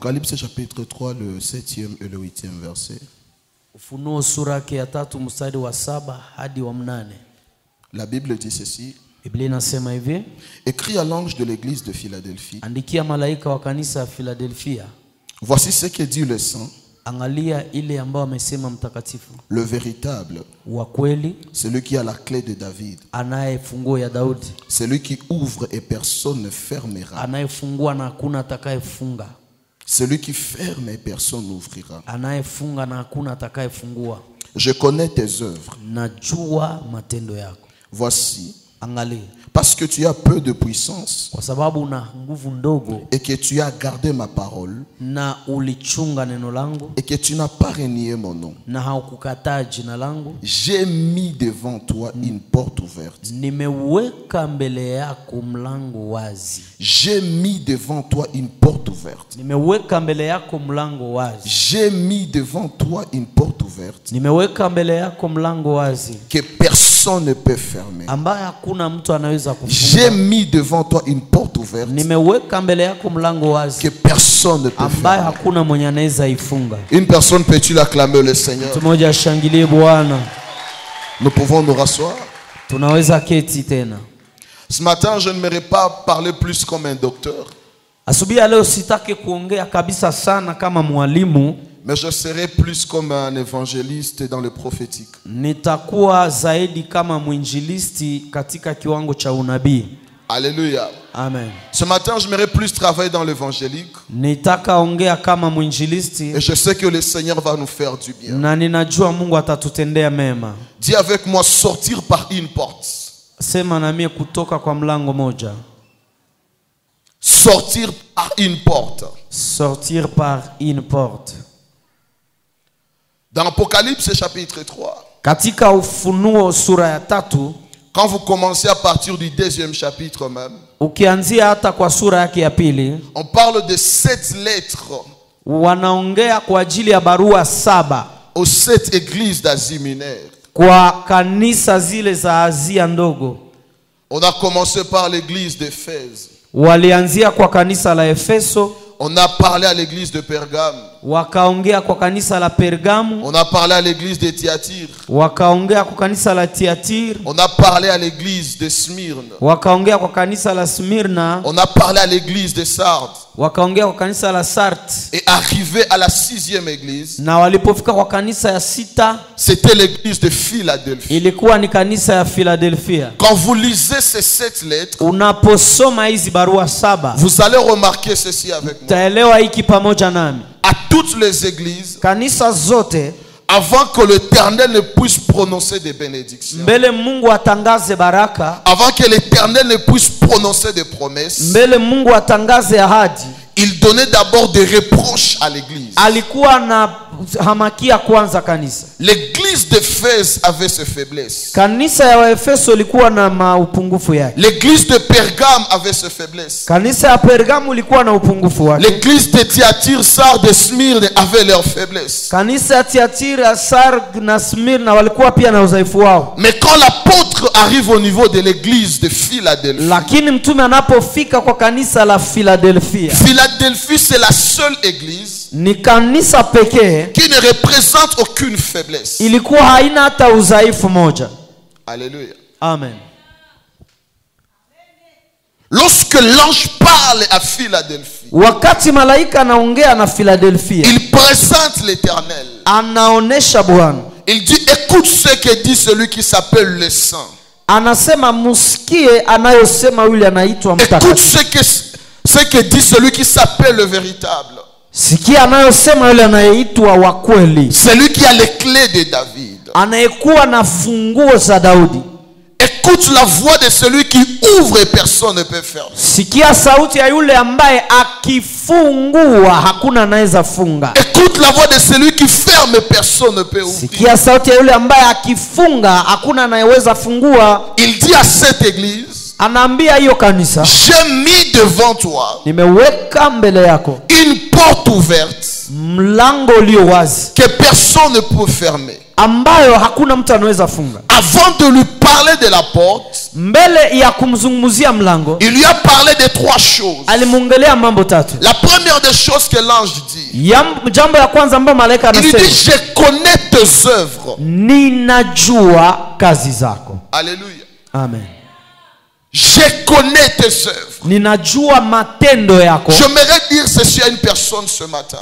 Apocalypse chapitre 3, le 7e et le 8e verset. Ufunuo sura yake ya 3 mstari wa 7 hadi wa 8. La Bible dit ceci. Biblia inasema hivi. Écrit à l'ange de l'église de Philadelphie. Andikia malaika wa kanisa ya Philadelphia. Voici ce que dit le saint. Angalia ile ambao amesema mtakatifu. Le véritable. Wa kweli. Celui qui a la clé de David. Anayefunguo ya Daudi. Celui qui ouvre et personne ne fermera. Anayefungua na hakuna atakayefunga. Celui qui ferme et personne n'ouvrira. Anayefunga na hakuna atakayefungua. Je connais tes œuvres. Najua matendo yako. Voici. Angalia. Parce que tu as peu de puissance. Kwa sababu una nguvu ndogo. Et que tu as gardé ma parole. Na ulichunga neno langu. Et que tu n'as pas renié mon nom. Na haukukataa jina langu. J'ai mis devant toi une porte ouverte. Nimeweka mbele yako mlango wazi. J'ai mis devant toi une porte ouverte. Nimeweka mbele yako mlango wazi. J'ai mis devant toi une porte ouverte. Nimeweka mbele yako mlango wazi. Que personne ne peut fermer. Ambaye hakuna mtu anaweza kufunga. J'ai mis devant toi une porte ouverte. Nimeweka mbele yako mlango wazi. Que personne ne peut ambaye fermer. Hakuna mwenye anaweza ifunga. Une personne peut-il acclamer le Seigneur? Mtu mmoja ashangilie Bwana. Nous pouvons nous rasseoir. Tunaweza keti tena. Ce matin, je ne m'aimerais pas parler plus comme un docteur. Asubuhi leo sitaki kuongea kabisa sana kama mwalimu. Mais je serai plus comme un évangéliste dans le prophétique. Nitakuwa zaidi kama mwinjilisti katika kiwango cha unabii. Alléluia. Amen. Ce matin, je m'aimerais plus travailler dans l'évangélique. Nitaka ongea kama mwinjilisti. Et je sais que le Seigneur va nous faire du bien. Na ninajua Mungu atatutendea mema. Dis avec moi, sortir par une porte. Sema na mimi kutoka kwa mlango moja. Sortir par une porte. Sortir par une porte. Dans Apocalypse chapitre 3. Katika Ufunuo sura ya 3. Quand vous commencez à partir du 2e chapitre même. Ukianzia hata kwa sura yake ya pili. On parle de 7 lettres. Wanaongea kwa ajili ya barua 7. Aux 7 églises d'Asie mineure. Kwa kanisa zile za Asia ndogo. On a commencé par l'église d'Éphèse. Walianzia kwa kanisa la Efeso. On a parlé à l'église de Pergame. Wakaongea kwa kanisa la Pergamu. On a parlé à l'église de Thyatire. Wakaongea kwa kanisa la Thyatire. On a parlé à l'église de Smyrne. Wakaongea kwa kanisa la Smyrna. On a parlé à l'église de Sardes. Wakaongea kwa kanisa la Sardes. Et arrivé à la 6e église. Na walipofika kwa kanisa ya 6, c'était l'église de Philadelphie. Ilikuwa ni kanisa ya Philadelphia. Quand vous lisez ces 7 lettres, unaposoma hizi barua 7, vous allez remarquer ceci avec moi. Taelewa hiki pamoja nami. À toutes les églises, kanisa zote, avant que l'Éternel ne puisse prononcer des bénédictions, mbele Mungu atangaze baraka, avant que l'Éternel ne puisse prononcer des promesses, mbele Mungu atangaze ahadi, il donnait d'abord des reproches à l'église. Alikuwa na hamakia kwanza kanisa. L'église d'Éphèse avait ses faiblesses. Kanisa ya Efeso likuwa na maupungufu yake. L'église de Pergame avait ses faiblesses. Kanisa ya Pergamu likuwa na upungufu wake. L'église de Thyatire, Sardes et Smyrne avait leurs faiblesses. Kanisa ya Thyatira, Sardes na Smyrna walikuwa pia na udhaifu wao. Mais quand l'apôtre arrive au niveau de l'église de Philadelphie, lakini mtume anapofika kwa kanisa la Philadelphia, Philadelphie c'est la seule église ni kanisa pekee qui ne représente aucune faiblesse. Ilikuwa haina hata udhaifu moja. Alléluia. Amen. Lorsque l'ange parle à Philadelphie, wakati malaika anaongea na Philadelphia, il présente l'Éternel. Anaonesha Bwana. Il dit, écoute ce que dit celui qui s'appelle le Saint. Anasema musikie anayosema yule anaitwa mtakatifu. Écoute ce que dit celui qui s'appelle le véritable. Sikia anayosema yule anayeitwa wa kweli. Celui qui a les clés de David. Anayekuwa na funguo za Daudi. Écoute la voix de celui qui ouvre et personne ne peut fermer. Sikia sauti ya yule ambaye akifungua hakuna anaweza funga. Écoute la voix de celui qui ferme et personne ne peut ouvrir. Sikia sauti ya yule ambaye akifunga hakuna anayeweza fungua. Il dit à cette église, anaambia hiyo kanisa, j'ai mis devant toi, nimeweka mbele yako, une porte ouverte, mlango ulio wazi, que personne ne peut fermer. ambayo hakuna mtu anaweza funga. Avant de lui parler de la porte, Mbele ya kumzungumzia mlango, il lui a parlé de trois choses. alimuongelea mambo tatu. La première des choses que l'ange dit, Jambo ya kwanza ambayo malaika il lui anasema, dit, je connais tes œuvres. ninajua kazi zako. Alléluia. Amen. Je connais tes œuvres. Ninajua matendo yako. J'aimerais dire ceci à une personne ce matin.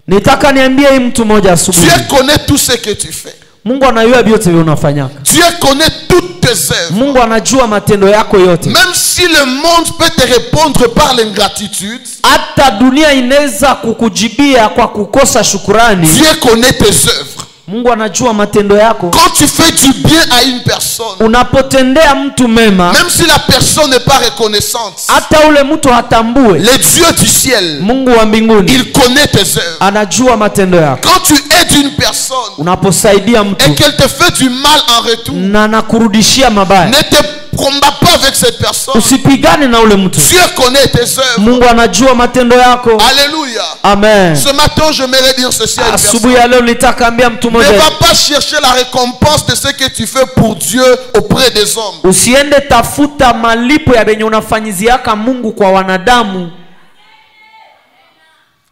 Nitaka niambie hii mtu moja asubuhi. Dieu connaît tout ce que tu fais. Mungu anajua vyote unafanyaka. Dieu connaît toutes tes œuvres. Mungu anajua matendo yako yote. Même si le monde peut te répondre par l'ingratitude, hata dunia inaweza kukujibia kwa kukosa shukrani, Dieu connaît tes œuvres. Mungu anajua matendo yako. Quand tu fais du bien à une personne, Unapotendea mtu mema, même si la personne n'est pas reconnaissante, hata ule mtu hatambue, le Dieu du ciel, Mungu wa mbinguni il connaît tes œuvres. anajua matendo yako. Quand tu aides une personne Unaposaidia et mtu qu'elle te fait du mal en retour, na nakurudishia mabaya, ne te combats pas avec cette personne. usipigane na ule mtu. Dieu connaît tes œuvres. Mungu anajua matendo yako. Alléluia. Amen. Ce matin, j'aimerais dire ceci à une personne. Asubuhi ya leo nitaka ambia mtu Ne mmoja, va pas chercher la récompense de ce que tu fais pour Dieu auprès des hommes. usiende tafuta malipo ya benye unafanyiziaka Mungu kwa wanadamu.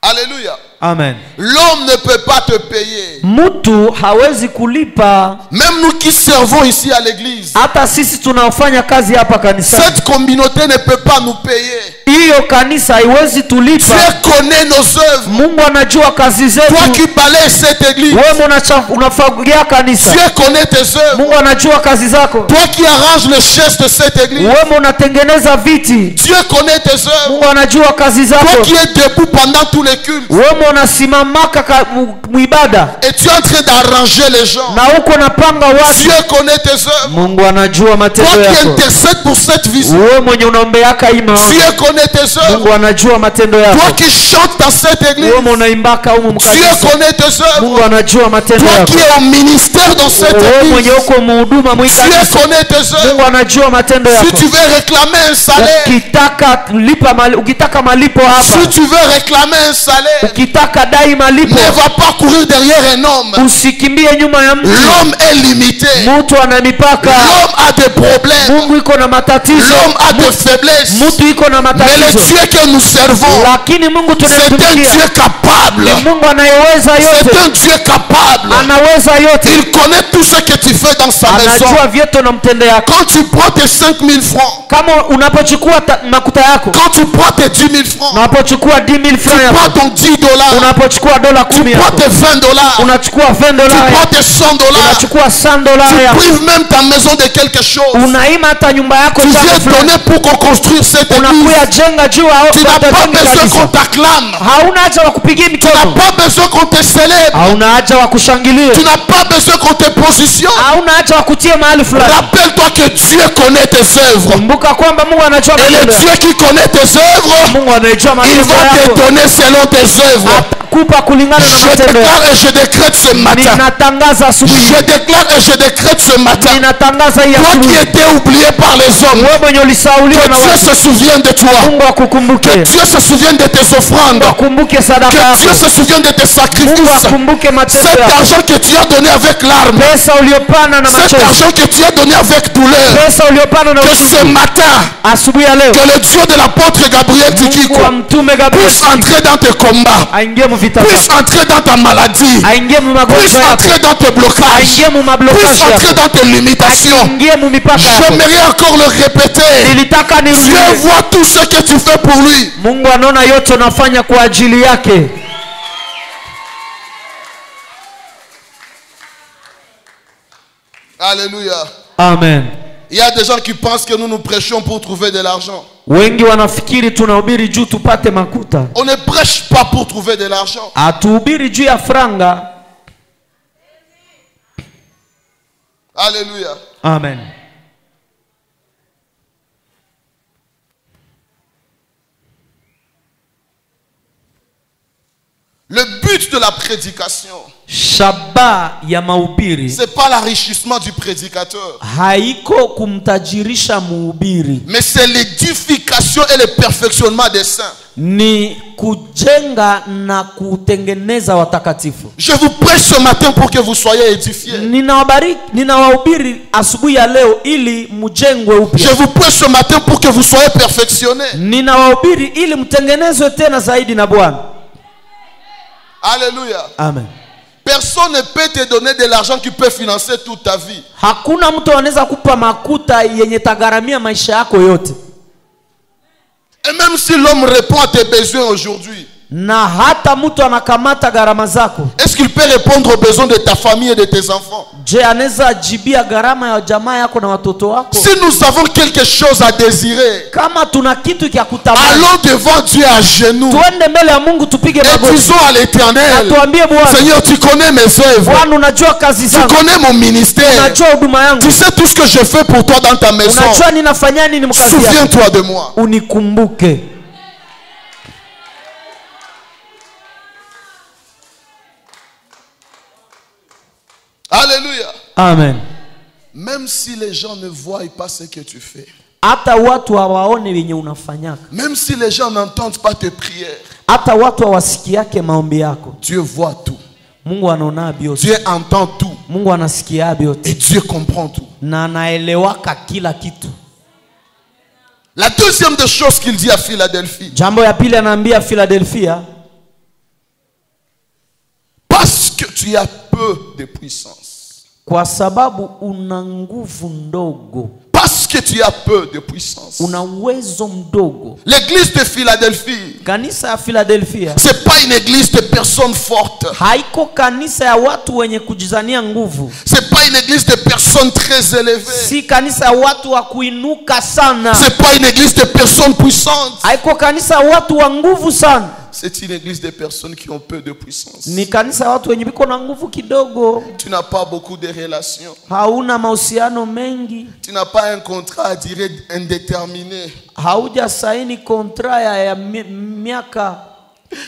Alléluia. Amen. L'homme ne peut pas te payer. Mtu hawezi kulipa. Même nous qui servons ici à l'église, Hata sisi tunaofanya kazi hapa kanisani, cette communauté ne peut pas nous payer. hiyo kanisa haiwezi tulipa. Dieu connaît nos œuvres. Mungu anajua kazi zetu. Toi qui balayes cette église, Wewe unafagia kanisa, Dieu connaît tes œuvres. Mungu anajua kazi zako. Toi qui arranges les chaises de cette église, Wewe unatengeneza viti, Dieu connaît tes œuvres. Mungu anajua kazi Toi zako. qui es debout pendant tous les cultes, Wewe unasimamaka muibada et tu es en train d'arranger les gens, na uko napanga watu, Dieu connaît tes œuvres. Mungu anajua Toi matendo qui yako. intercèdes pour cette vision, Wewe mwenye unaombeaka hii maombi, Dieu connaît tes œuvres. Mungu anajua matendo yako. Toi qui chantes dans cette église, Wewe unaimbaka humu Dieu mkanisa, connaît tes Mungu œuvres. anajua matendo Toi yako. qui es au ministère dans cette Wewe mwenye église, uko muhuduma Dieu mwikanisa, connaît tes Mungu œuvres. anajua matendo Si yako. tu veux réclamer un salaire, Ukitaka malipo hapa, si tu veux réclamer un salaire, ukitaka dai malipo, ne va pas courir derrière un homme. usikimbie nyuma ya mtu. L'homme est limité. Mtu ana mipaka. L'homme a des problèmes. Mungu iko na matatizo. L'homme a des faiblesses. Mtu iko na Mais le matatizo. Dieu que nous servons, Lakini Mungu c'est un tunayemtumikia Dieu capable. ni Mungu anayeweza C'est yote. un Dieu capable. Anaweza yote. Il connaît tout ce que tu fais dans sa maison. Anajua vyote unamtende yako. Quand tu prends tes 5000 francs, Kama unapochukua makuta yako, quand tu prends tes 10 000 francs, unapochukua 10,000 tu francs prends yako, ton 10 $, unapochukua dola tu 10 prends yako, tes 20 $, unachukua tu 20 dola prends yako, tes 100 $, unachukua 100 dola tu yako, prives même ta maison de quelque chose. unaima hata nyumba yako Tu jambo viens fulani, donner pour qu'on construise cette église. unakuya jenga juu Tu n'as pas besoin qu'on kanisa. t'acclame. Hauna haja wa kupigia Tu n'as mikono, pas besoin qu'on te célèbre. hauna haja wa kushangilia, Tu n'as pas besoin qu'on te positionne. hauna haja wa kutia mahali fulani. Rappelle-toi que Dieu connaît tes œuvres. Kumbuka kwamba Mungu anajua Et le matendo yako. Dieu qui connaît tes œuvres, Mungu anajua il matendo va te yako, donner selon tes œuvres. atakupa kulingana na Je matendo yako. déclare et je décrète ce matin. Ninatangaza asubuhi, Je déclare et je décrète ce matin. ninatangaza hii Toi qui asubuhi, étais oublié par les hommes, wewe mwenye ulisauliwa que na Dieu watu, se souvienne de toi. Mungu akukumbuke. Que Dieu se souvienne de tes offrandes. Akumbuke sadaka Que Dieu yako. se souvienne de tes Mungu sacrifices. akumbuke matendo Cet yako. argent que tu as donné avec larmes. Pesa uliopana na Cet machozi, argent que tu as donné avec douleur. pesa uliopana na Que ce uchungu, matin, asubuhi ya leo que le Dieu de l'apôtre Gabriel Tikiko Mungu wa mtume Gabriel puisse entrer dans tes combats, aingie mu vita puisse vyako, entrer dans ta maladie, aingie mu puisse magonjwa yako, entrer dans tes blocages, aingie mu puisse mablokaji entrer yako, dans tes limitations. aingie mu mipaka yako. J'aimerais encore le répéter. Nilitaka Dieu nirudie. voit tout ce que tu fais pour lui. Mungu anaona yote unafanya kwa ajili yake. Alléluia. Amen. Il y a des gens qui pensent que nous nous prêchons pour trouver de l'argent. Wengi wanafikiri tunahubiri juu tupate makuta. On ne prêche pas pour trouver de l'argent. Hatuhubiri juu ya franga. Alléluia. Amen. Le but de la prédication, Shaba ya mahubiri c'est pas l'enrichissement du prédicateur, haiko kumtajirisha mhubiri, mais c'est l'édification et le perfectionnement des saints. ni kujenga na kutengeneza watakatifu. Je vous prêche ce matin pour que vous soyez édifiés. Ninawahubiri asubuhi ya leo ili mjengwe upya. Je vous prêche ce matin pour que vous soyez perfectionnés. Ninawahubiri ili mtengenezwe tena zaidi na Bwana. Alléluia. Amen. Personne ne peut te donner de l'argent qui peut financer toute ta vie. Hakuna mtu anaweza kupa makuta yenye tagaramia maisha yako yote. Et même si l'homme répond à tes besoins aujourd'hui, na hata mtu anakamata gharama zako, est-ce qu'il peut répondre aux besoins de ta famille et de tes enfants? Je, anaweza jibia gharama ya jamaa yako na watoto wako? Si nous avons quelque chose à désirer, kama tuna kitu cha kutamani, allons devant Dieu à genoux. Tuende mbele ya Mungu tupige Et magoti. disons à l'Éternel, Tuambie Bwana, Seigneur, tu connais mes œuvres. Bwana, unajua kazi zangu. Tu connais mon ministère. Unajua huduma yangu. Tu sais tout ce que je fais pour toi dans ta maison. Unajua ninafanya nini mkazi yako. Souviens-toi de moi. Unikumbuke. Alléluia. Amen. Même si les gens ne voient pas ce que tu fais, hata watu hawaone wenye unafanyaka, même si les gens n'entendent pas tes prières, hata watu hawasikiake maombi yako, Dieu voit tout. Mungu anaona biote. Dieu entend tout. Mungu anasikia biote. Et Dieu comprend tout. Na anaelewaka kila kitu. La deuxième des choses qu'il dit à Philadelphie, jambo ya pili anaambia Philadelphia, parce que tu as peu de puissance. Kwa sababu una nguvu ndogo. Parce que tu as peu de puissance. Una uwezo mdogo. L'église de Philadelphie, kanisa ya Philadelphia, c'est pas une église de personnes fortes. Haiko kanisa ya watu wenye kujizania nguvu. C'est pas une église de personnes très élevées. Si kanisa ya watu wa kuinuka sana. C'est pas une église de personnes puissantes. Haiko kanisa ya watu wa nguvu sana. C'est une église de personnes qui ont peu de puissance. Ni kanisa ya watu wenye biko na nguvu kidogo. Tu n'as pas beaucoup de relations. Hauna mahusiano mengi. Tu n'as pas un contrat à durée indéterminée. Hauja saini kontra ya miaka.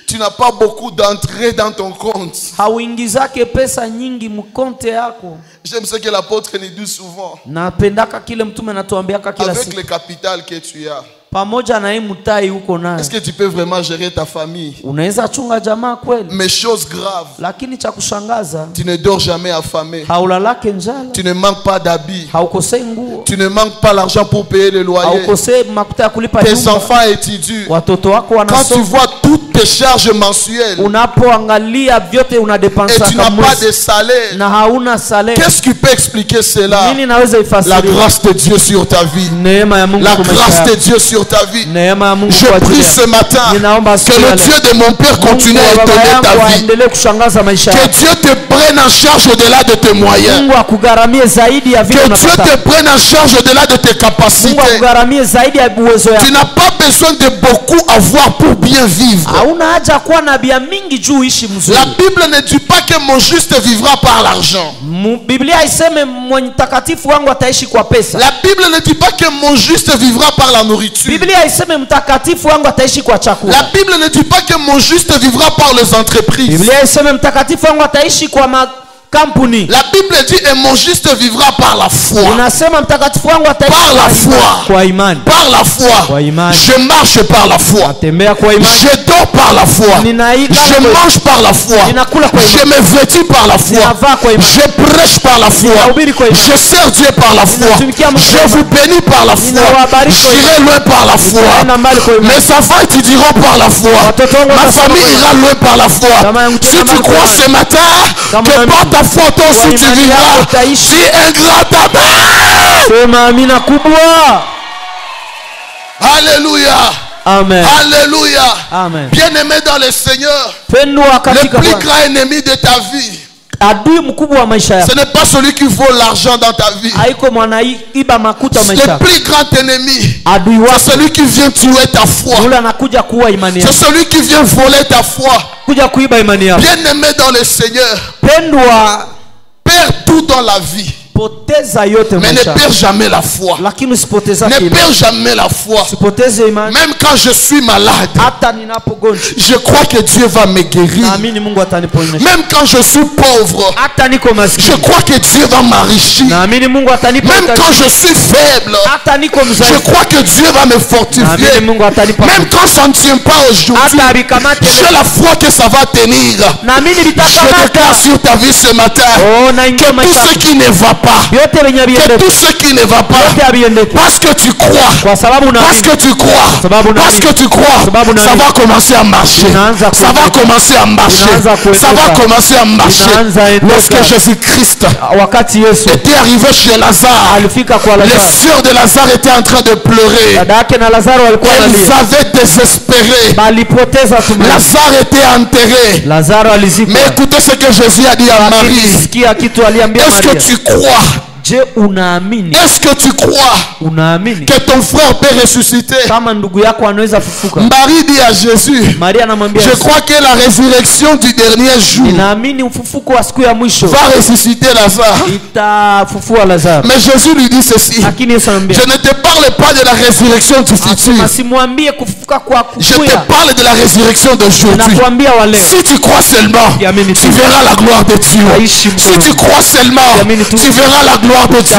Tu n'as pas beaucoup d'entrées dans ton compte. Hauingizake pesa nyingi mkonte yako. J'aime ce que l'apôtre nous dit souvent. Napendaka kile mtume anatuambiaka kila siku. Avec le capital que tu as, pamoja na hii mtai uko nayo, est-ce que tu peux vraiment gérer ta famille? Unaweza chunga jamaa kweli? Mais chose grave, lakini cha kushangaza, tu ne dors jamais affamé. Haulalake njala. Tu ne manques pas d'habits. Haukosei nguo. Tu ne manques pas l'argent pour payer le loyer. Haukosei makuta ya kulipa nyumba. Tes enfants étudient. Watoto wako wanasoma. Quand tu vois toutes tes charges mensuelles, unapoangalia vyote unadepensa et tu n'as pas de salaire, na hauna salaire, qu'est-ce qui peut expliquer cela? nini naweza ifasiria? La grâce de Dieu sur ta vie. Neema ya Mungu La kwa maisha grâce yako. de Dieu sur ta vie. Neema ya Mungu Je kwa prie ajili ce matin Ninaomba que le siku Dieu de mon Père continue à étonner ta vie. aendelee kushangaza maisha Que yako. Dieu te prenne en charge au-delà de tes moyens. Mungu akugharamie zaidi ya vile Que Dieu unapata. te prenne en charge au-delà de tes Mungu capacités. akugharamie zaidi ya uwezo Tu wako. n'as pas besoin de beaucoup avoir pour bien vivre. Hauna haja kuwa na bia mingi juu ishi mzuri. La Bible ne dit pas que mon juste vivra par l'argent. Biblia iseme mwenye mtakatifu wangu ataishi kwa pesa. La Bible ne dit pas que mon juste vivra par la nourriture. Biblia iseme mtakatifu wangu ataishi kwa chakula. La Bible ne dit pas que mon juste vivra par les entreprises. Biblia iseme mtakatifu wangu ataishi kwa kampuni. La Bible dit et mon juste vivra par la foi. Unasema mtakatifu wangu ataishi par la foi. Kwa imani. Par la foi. Kwa imani. Je marche par la foi. Natembea kwa imani. Je dors par la foi. Je mange par la foi. Je me vêtis par la foi. Je prêche par la foi. Je sers Dieu par la foi. Je vous bénis par la foi. J'irai loin par la foi. Mes enfants étudieront par la foi. Ma famille ira loin par la foi. Si tu crois ce matin que par ta foi toi aussi tu vivras, dis un grand amen. Sema amina kubwa. Alléluia. Amen. Alléluia. Amen. Bien-aimé dans le Seigneur, le plus grand ennemi de ta vie, adui mkubwa wa maisha yako, ce n'est pas celui qui vole l'argent dans ta vie. Haiko mwanaiba makuta maisha yako. Le plus grand ennemi, adui wako, c'est celui qui vient tuer ta foi. Yule anakuja kuua imani yako. C'est celui qui vient voler ta foi. Kuja kuiba imani yako. Bien-aimé dans le Seigneur, pendwa, perds tout dans la vie. Mais ne perds jamais la foi. Ne perds jamais la foi. Même quand je suis malade, je crois que Dieu va me guérir. Même quand je suis pauvre, je crois que Dieu va m'enrichir. Même quand je suis faible, je crois que Dieu va me fortifier. Même quand ça ne tient pas aujourd'hui, j'ai la foi que ça va tenir. Je déclare sur ta vie ce matin que tout ce qui ne va pas, que tout ce qui ne va pas, parce que tu crois, parce que tu crois, parce que tu crois, ça va commencer à marcher. Ça va commencer à marcher. Ça va commencer à marcher. Lorsque Jésus-Christ était arrivé chez Lazare, les sœurs de Lazare étaient en train de pleurer. Elles avaient désespéré. Lazare était enterré. Mais écoutez ce que Jésus a dit à Marie. Est-ce que tu crois? Est-ce que tu crois que ton frère peut ressusciter? Marie dit à Jésus, je crois que la résurrection du dernier jour va ressusciter Lazare. Mais Jésus lui dit ceci, je ne te parle pas de la résurrection du futur, je te parle de la résurrection d'aujourd'hui. Si tu crois seulement, tu verras la gloire de Dieu. Si tu crois seulement, tu verras la gloire de Dieu.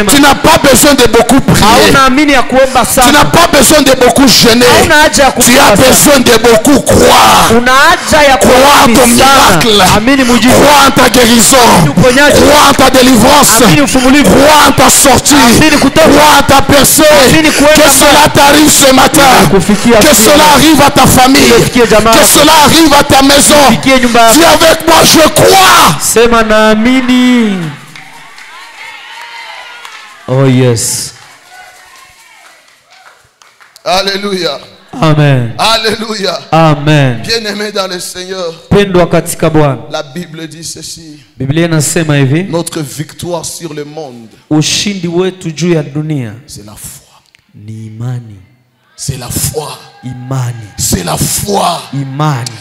Tu n'as pas besoin de beaucoup prier. Tu n'as pas besoin de beaucoup jeûner. Tu as besoin de beaucoup croire. Croire en ton miracle. Croire en ta guérison. Croire en ta délivrance. Croire en ta sortie. Croire en ta percée. Que cela t'arrive ce matin. Que cela arrive à ta famille. Que cela arrive à ta maison. Dis avec moi, je crois. Oh yes. Alléluia. Amen. Alléluia. Amen. Bien-aimé dans le Seigneur, la Bible dit ceci. Notre victoire sur le monde, c'est la foi. C'est la foi. C'est la foi.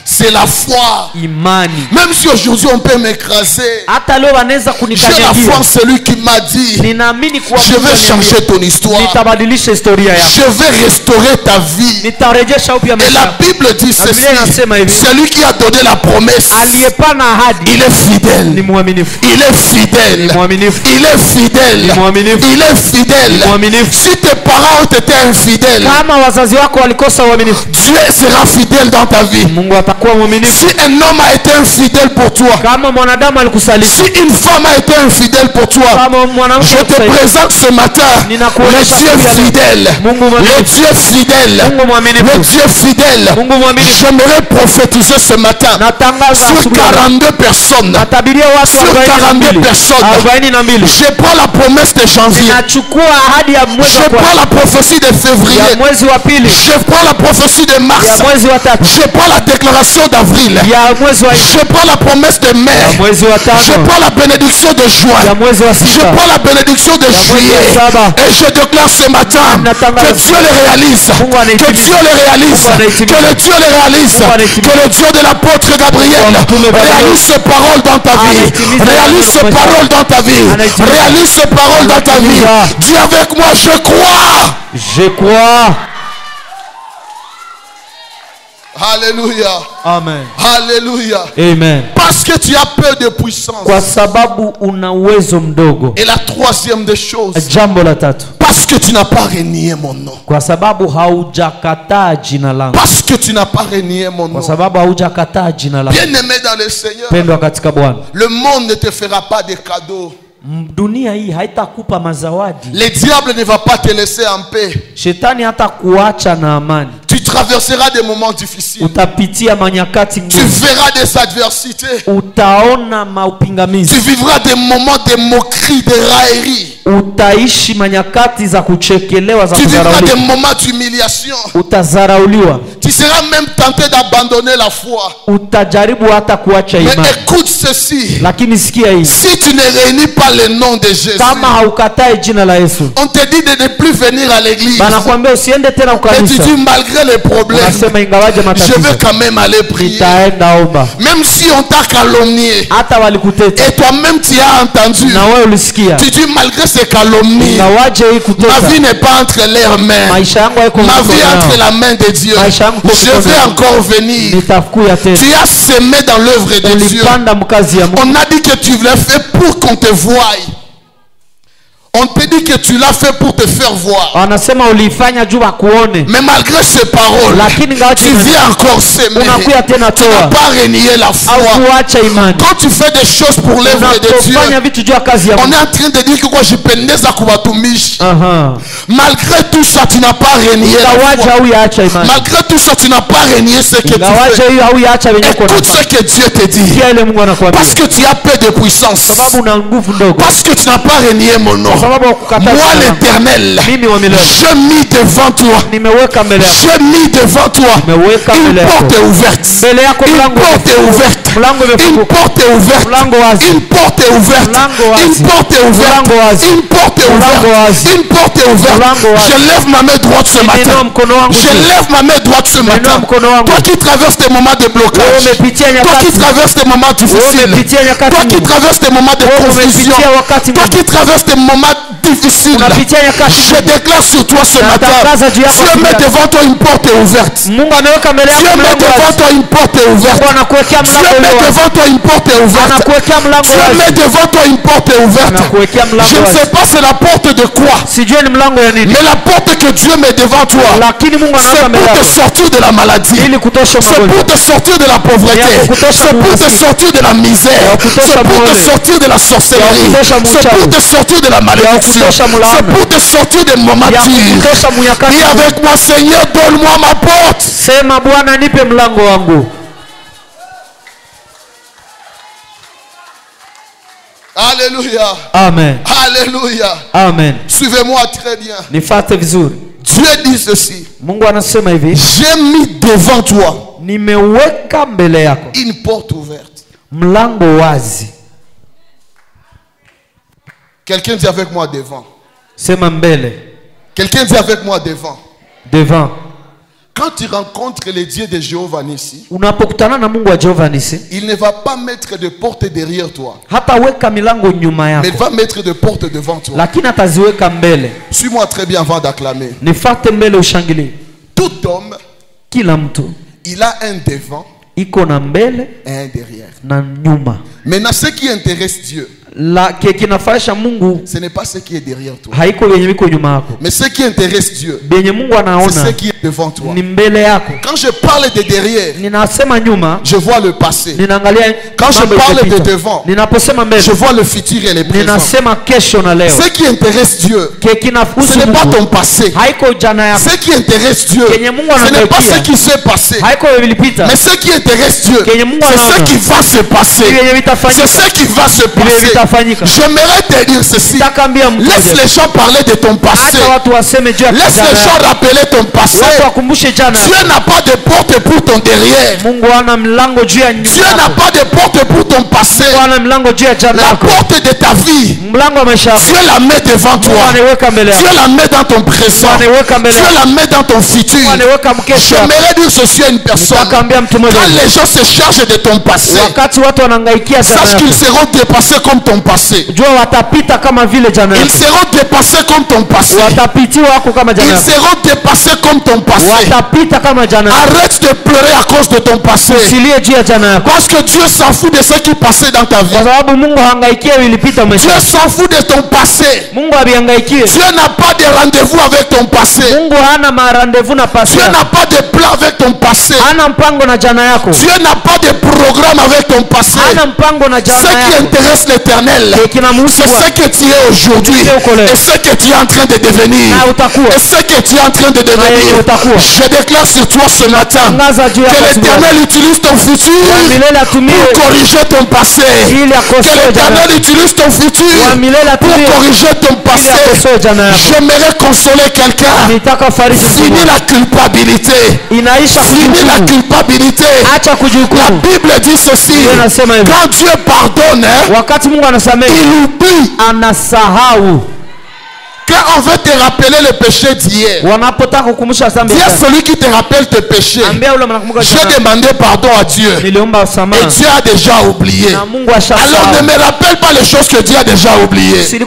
C'est la foi. Même si aujourd'hui on peut m'écraser, j'ai la foi en celui qui m'a dit, je vais changer ton histoire. Je vais restaurer ta vie. Et la Bible dit ceci, celui qui a donné la promesse, il est fidèle. Il est fidèle. Il est fidèle. Il est fidèle. Si tes parents ont été infidèles, Dieu sera fidèle dans ta vie. Si un homme a été infidèle pour toi, si une femme a été infidèle pour toi, je te présente ce matin le Dieu fidèle. Le Dieu fidèle. Le Dieu fidèle. J'aimerais prophétiser ce matin sur 42 personnes. Sur 42 personnes. Je prends la promesse de janvier. Je prends la prophétie de février. Je prends la prophétie de mars. Je prends la déclaration d'avril. Je prends la promesse de mai. Je prends la bénédiction de juin. Je prends la bénédiction de juillet. Et je déclare ce matin que Dieu le réalise. Que Dieu le réalise. Que le Dieu le réalise. Que le Dieu de l'apôtre Gabriel réalise ses paroles dans ta vie. Réalise ses paroles dans ta vie. Réalise ses paroles dans ta vie. Dis avec moi, je crois. Je crois. Alléluia. Amen. Alléluia. Amen. Parce que tu as peu de puissance. Kwa sababu una uwezo mdogo. Et la troisième des choses. Jambo la tatu. Parce que tu n'as pas renié mon nom. Kwa sababu haujakataa jina langu. Parce que tu n'as pas renié mon nom. Kwa sababu haujakataa jina langu. Bien-aimé dans le Seigneur. Pendwa katika Bwana. Le monde ne te fera pas de cadeaux. Dunia hii haitakupa mazawadi. Le diable ne va pas te laisser en paix. Shetani hatakuacha na amani. Tu traverseras des moments difficiles. Utapitia manyakati ngumu. Tu verras des adversités. Utaona maupingamizi. Tu vivras des moments de moquerie, de raillerie. Utaishi manyakati za kuchekelewa za Tu vivras kudharauliwa. des moments d'humiliation. Utazarauliwa. Tu seras même tenté d'abandonner la foi. Utajaribu hata kuacha Mais imani. écoute ceci. Lakini sikia hii. Si tu ne réunis pas le nom de Jésus, Kama haukatai jina la Yesu, on te dit de ne plus venir à l'église. banakuambia usiende tena Et tu ukanisa. dis malgré les problèmes, Unasema ingawaje je matatizo, vais quand même aller prier. nitaenda omba. Même si on t'a calomnié Hata walikuteta et toi-même tu as entendu, na wewe ulisikia, tu dis malgré ces calomnies, ingawaje hii ma kuteta, vie n'est pas entre leurs mains. maisha yangu haiko Ma vie est entre mkononi la main de Dieu. Je vais encore venir. nitakuya tena. Tu as semé dans l'œuvre de Dieu. Ulipanda mkazi ya Mungu. On a dit que tu l'as fait pour qu'on te voie. On te dit que tu l'as fait pour te faire voir. Wanasema ulifanya juu akuone. Mais malgré ces paroles, Lakini ingawaje tu viens encore semer. unakuya tena Tu n'as toa pas renié la au foi. kuacha imani. Quand tu fais des choses pour l'œuvre de Dieu, Unapofanya vitu juu ya kazi ya on Mungu. est en train de dire que quoi je pendeza kubatumishi. Aha. Malgré tout ça, tu n'as pas renié la Ingawaje foi. hauiacha imani. Malgré tout ça, tu n'as pas renié ce que tu Ingawaje fais. hiyo hauiacha wenye uko Écoute ce nafanya. que Dieu te dit. Sikia ile Mungu anakuambia. Parce que tu as peu de puissance. Sababu una nguvu ndogo. Parce que tu n'as pas renié mon nom. Sababu ukukataa Moi jina langu. l'Éternel, Mimi wa milele. je mis devant toi. Nimeweka mbele yako. Je mis devant toi Nimeweka une mbele yako. porte ouverte. Mbele yako Une mlango porte ouverte. Mlango Une umefunguka. porte ouverte. Mlango wazi. Une porte ouverte. Mlango wazi. Une porte ouverte. Mlango wazi. Une porte Mlango ouverte. wazi. Une porte ouverte. Mlango wazi. Je lève ma main droite ce matin. Ninua mkono wangu Je juu. lève ma main droite ce matin. mkono wangu. Toi qui traverses des moments de Wewe blocage. umepitia Toi nyakati. qui traverses des moments difficiles. umepitia nyakati Toi qui ngumu. traverses des moments de Wewe confusion. umepitia wakati Toi ngumu. qui traverses des moments difficiles. Unapitia nyakati Je ngumu. déclare sur toi ce matin. Natangaza juu yako Dieu met asubuhi. devant toi une porte ouverte. Mungu anaweka mbele Dieu yako met mlango devant wazi. toi une porte ouverte. Mungu anakuwekea Dieu mlango met wazi. devant toi une porte ouverte. Anakuwekea mlango Dieu wazi. met devant toi une porte ouverte. Anakuwekea mlango Je ne wazi. sais pas c'est la porte de quoi. Sijui ni mlango ya nini. Mais la porte que Dieu met devant toi, Lakini Mungu c'est anaweka mbele pour te yako sortir de la maladie. ili kutosha C'est magonjwa. pour te sortir de la pauvreté. Ya kutosha C'est pour te umaskini. sortir de la misère. Ya kutosha C'est pour te muone. sortir de la sorcellerie. Ya kutosha C'est mchawi. pour te sortir de la malédiction. kutosha mlaana. C'est pour te sortir des moments Ya durs. kutosha munyakati. Dis avec moi, Seigneur, donne-moi ma porte. Sema Bwana nipe mlango wangu. Alléluia. Amen. Alléluia. Amen. Suivez-moi très bien. Nifuate vizuri. Dieu dit ceci. Mungu anasema hivi, J'ai mis devant toi nimeweka mbele yako une porte ouverte. mlango wazi. Quelqu'un dit avec moi devant. Sema mbele. Quelqu'un dit avec moi devant. Devant. Quand tu rencontres les dieux de Jéhovah Nissi, Unapokutana na Mungu wa Jehova Nisi, il ne va pas mettre de porte derrière toi, hata weka milango nyuma mais il yako, va mettre de portes devant toi. lakini ataziweka mbele. Suis-moi très bien avant d'acclamer. Nifuate mbele ushangilie. Tout homme, Kila mtu il a un devant iko na mbele et un derrière. na nyuma. Maintenant, ce qui intéresse Dieu, La kinafurahisha Mungu ce n'est pas ce qui est derrière toi, haiko yenye viko nyuma yako. mais ce qui intéresse Dieu, Benye Mungu c'est anaona ce qui est devant toi. ni mbele yako. Quand je parle de derrière, Ninasema nyuma, je vois le passé. ninaangalia Quand je mambo parle de yaliyopita. devant, Ninaposema mbele, je vois le futur et le présent. ninasema kesho na leo. Ce qui intéresse Dieu, Ke ce kinahusu n'est pas Mungu ton passé. haiko jana yako. Ce qui intéresse Dieu, Kenye Mungu ce n'est pas anangaikia. ce qui s'est passé. Haiko vilipita. Mais ce qui intéresse Dieu, Kenye Mungu c'est ce anaona. qui va se passer. Yenye C'est vitafanyika. ce qui va se Vile passer. vitafanyika. J'aimerais te dire ceci. Takambia mtu Laisse mmoja. les gens parler de ton passé. Acha watu waseme juu ya Laisse jana les gens yako. rappeler ton passé. Watu wakumbushe jana yako. Dieu n'a pas de porte pour ton derrière. Mungu ana mlango juu ya nyuma Dieu n'a yako. pas de porte pour ton passé. Mungu ana mlango juu ya jana La yako. porte de ta vie, Mlango wa maisha yako. Dieu la met devant Mungu toi. anaweka mbele Dieu yako. la met dans ton présent. Mungu anaweka mbele Dieu yako. la met dans ton futur. Mungu anaweka mkesho yako. J'aimerais dire ceci à une personne. Nitakambia mtu mmoja. Quand les gens se chargent de ton passé, Wakati watu wanangaikia jana sache qu'ils yako, seront dépassés comme ton passé. jua watapita kama vile jana Ils yako. seront dépassés comme ton passé. Watapitiwa wako kama jana Ils yako. seront dépassés comme ton passé. Watapita kama jana yako. Arrête de pleurer à cause de ton passé. Usilie juu ya jana yako. Parce que Dieu s'en fout de ce qui passait dans ta vie. Kwa sababu Mungu hangaikie vilipita maisha. Dieu s'en fout de ton passé. Mungu abihangaikie. Dieu n'a pas de rendez-vous avec ton passé. Mungu hana marandevu na pasi Dieu yako. n'a pas de plan avec ton passé. Hana mpango na jana yako. Dieu n'a pas de programme avec ton passé. Hana mpango na Ce jana qui yako. intéresse l'Éternel, éternel. C'est ce que tu es aujourd'hui et ce que tu es en train de devenir et ce que tu es en train de devenir. Je déclare sur toi ce matin que l'Éternel utilise ton futur pour corriger ton passé. Que l'Éternel utilise ton futur pour corriger ton passé. J'aimerais consoler quelqu'un. Fini la culpabilité. Fini la culpabilité. La Bible dit ceci: quand Dieu pardonne, il oublie. Quand on veut te rappeler le péché d'hier, il y a celui qui te rappelle tes péchés. J'ai demandé pardon à Dieu et Dieu a déjà oublié. Alors ne me rappelle pas les choses que Dieu a déjà oubliées. Arrêtez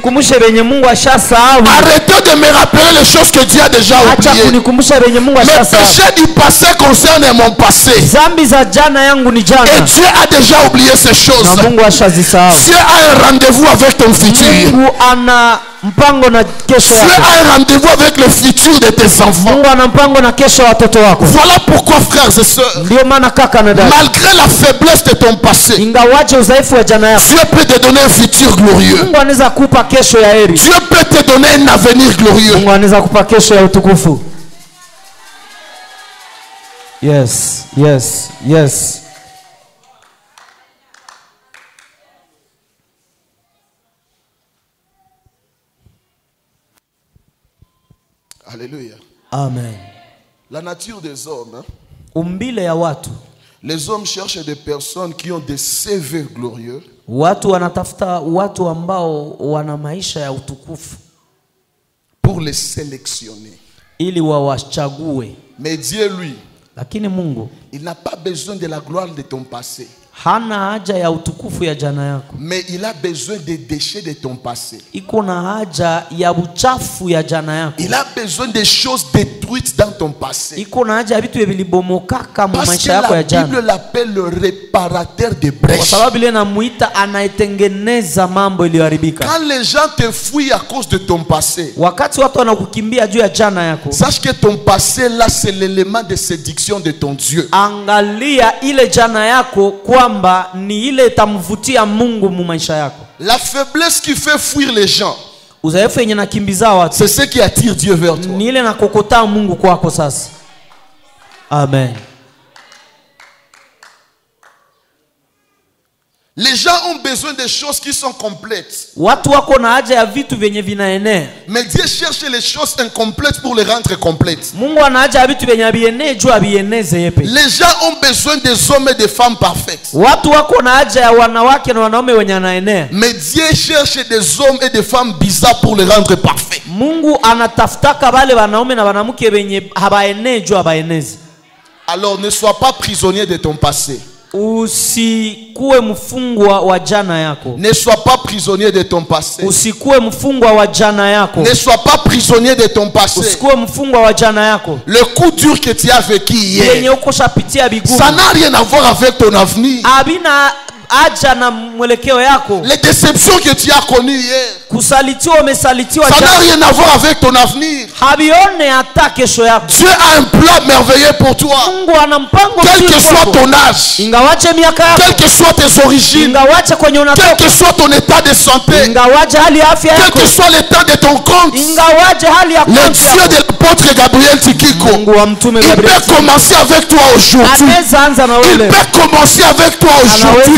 de me rappeler les choses que Dieu a déjà oubliées. Mes péchés du passé concernent mon passé et Dieu a déjà oublié ces choses. Dieu a un rendez-vous avec ton futur. Tu as un rendez-vous avec le futur de tes enfants. Voilà pourquoi, frères et sœurs, malgré la faiblesse de ton passé, Dieu peut te donner un futur glorieux. Dieu peut te donner un avenir glorieux. Yes, yes, yes. Alléluia. Amen. La nature des hommes. Umbile ya watu. Les hommes cherchent des personnes qui ont des CV glorieux. Watu wanatafuta watu ambao wana maisha ya utukufu. Pour les sélectionner. Ili wawachague. Mais Dieu lui, lakini Mungu, il n'a pas besoin de la gloire de ton passé. Hana haja ya utukufu ya jana yako. Mais il a besoin des déchets de ton passé. Iko na haja ya uchafu ya jana yako. Il a besoin des choses détruites dans ton passé. Iko na haja ya vitu vilibomokaka mu maisha yako ya jana. Parce que la Bible l'appelle le réparateur des brèches. Kwa sababu ile namuita anaitengeneza mambo iliyoharibika. Quand les gens te fuient à cause de ton passé, wakati watu wanakukimbia juu ya jana yako, sache que ton passé là c'est l'élément de séduction de ton Dieu. Angalia ile jana yako kwamba ni ile tamvutia Mungu mu maisha yako. La faiblesse qui fait fuir les gens, udhaifu yenye nakimbiza watu, c'est ce qui attire Dieu vers toi. Ni ile nakokota Mungu kwako sasa. Amen. Les gens ont besoin de choses qui sont complètes. Watu wako na haja ya vitu vyenye vinaenea. Mais Dieu cherche les choses incomplètes pour les rendre complètes. Mungu ana haja ya vitu vyenye habienee juu abieneze yepe. Les gens ont besoin des hommes et des femmes parfaites. Watu wako na haja ya wanawake na wanaume wenye anaenea. Mais Dieu cherche des hommes et des femmes bizarres pour les rendre parfaits. Mungu anatafutaka wale wanaume na wanamke wenye habaenee juu abaeneze. Alors ne sois pas prisonnier de ton passé. Usikuwe mfungwa wa jana yako. Ne sois pas prisonnier de ton passé. Usikuwe mfungwa wa jana yako. Ne sois pas prisonnier de ton passé. Usikuwe mfungwa wa jana yako. Le coup dur que tu as vécu hier, ça n'a rien à voir avec ton avenir. Abina aja na mwelekeo yako. Les déceptions que tu as connues hier, kusalitiwa umesalitiwa, ça n'a rien à voir avec ton avenir. habione hata kesho yako. Dieu a un plan merveilleux pour toi. Mungu ana mpango quel que soit ton âge, ingawaje miaka yako, quelles que soient tes origines, ingawaje kwenye unatoka, quel que soit ton état de santé, ingawaje hali ya afya yako, quel que soit l'état de ton compte, ingawaje hali ya le Dieu de l'apôtre Gabriel Tikiko, Mungu wa mtume il Gabriel peut commencer avec toi aujourd'hui. Il peut commencer avec toi aujourd'hui. Il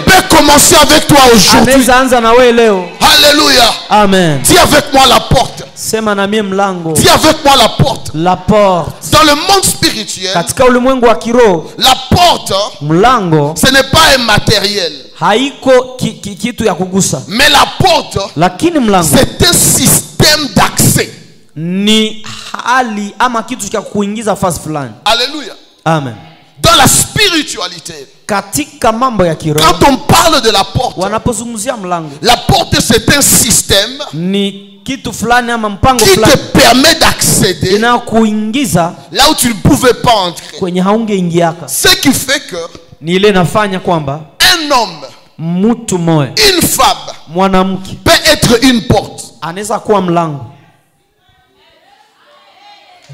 peut commencer avec toi aujourd'hui. Alléluia. Amen. Dis avec moi la porte. Sema na mie mlango. Dis avec moi la porte. La porte. Dans le monde spirituel, katika ulimwengu wa kiroho, la porte, mlango, ce n'est pas un matériel. Haiko kitu ya kugusa. Mais la porte, lakini mlango, c'est un système d'accès. Ni hali ama kitu cha kuingiza fasi fulani. Alléluia. Amen. Dans la spiritualité, katika mambo ya kiroho, quand on parle de la porte, wanapozungumzia mlango, la porte c'est un système ni kitu fulani ama mpango qui fulani te permet d'accéder inayokuingiza là où tu ne pouvais pas entrer. Kwenye haungeingiaka. Ce qui fait que ni ile nafanya kwamba un homme, mtu moja, une femme, mwanamke peut être une porte. anaweza kuwa mlango.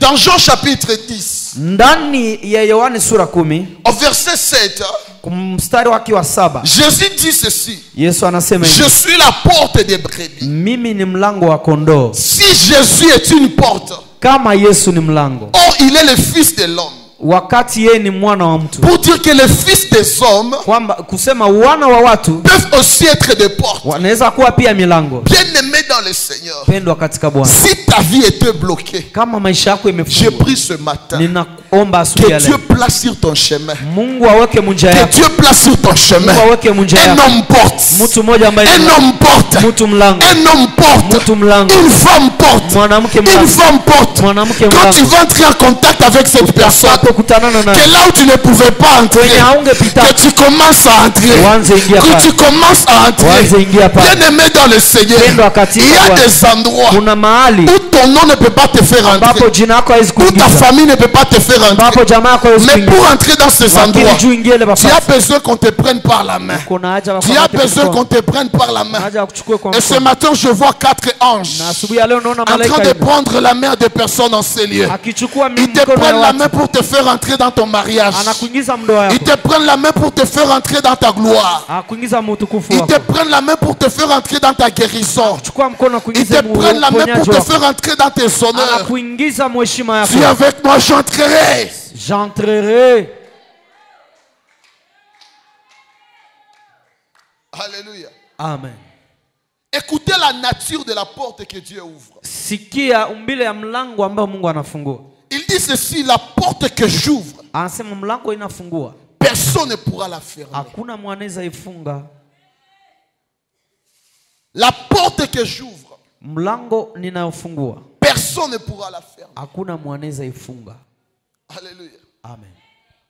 Dans Jean chapitre 10, ndani ya Yohana sura 10, au verset 7, mstari wake wa 7. Jésus dit ceci. Yesu anasema hivi. Je suis la porte des brebis. Mimi ni mlango wa kondoo. Si Jésus est une porte, kama Yesu ni mlango, or il est le fils de l'homme. Wakati yeye ni mwana wa mtu. Pour dire que les fils des hommes kwamba kusema wana wa watu peuvent aussi être des portes. Wanaweza kuwa pia milango. Bien-aimé dans le Seigneur. Pendwa katika Bwana. Si ta vie était bloquée, kama maisha yako imefungwa, je prie ce matin. Ninaomba asubuhi ya leo. Que Dieu place sur ton chemin. Mungu aweke njia yako. Que Dieu place sur ton chemin. Mungu aweke njia yako. Un homme porte. Mtu mmoja ambaye un homme porte. Mtu mlango. Un homme porte. Mtu mlango. Une femme porte. Mwanamke mlango. Une femme porte. Mwanamke mlango. Quand tu vas entrer en contact avec cette personne, que là où tu ne pouvais pas entrer, que tu commences à entrer, que tu commences à entrer. Bien-aimé dans le Seigneur, il y a des endroits où ton nom ne peut pas te faire entrer, où ta famille ne peut pas te faire entrer. Mais pour entrer dans ces endroits, tu as besoin qu'on te prenne par la main. Tu as besoin qu'on te prenne par la main. Et ce matin, je vois 4 anges en train de prendre la main des personnes en ces lieux. Ils te prennent la main pour te faire entrer dans ton mariage. Ils te prennent la main pour te faire entrer dans ta gloire. Ils te prennent la main pour te faire entrer dans ta guérison. Ils te prennent la main pour te faire entrer dans tes honneurs. Si avec moi j'entrerai. J'entrerai. Alléluia. Amen. Écoutez la nature de la porte que Dieu ouvre. Sikia umbile ya mlango ambao Mungu anafungua. Il dit ceci, la porte que j'ouvre, anasema mlango inafungua, personne ne pourra la fermer. Hakuna mwanaweza ifunga. La porte que j'ouvre, mlango ninayofungua, personne ne pourra la fermer. Hakuna mwanaweza ifunga. Alléluia. Amen.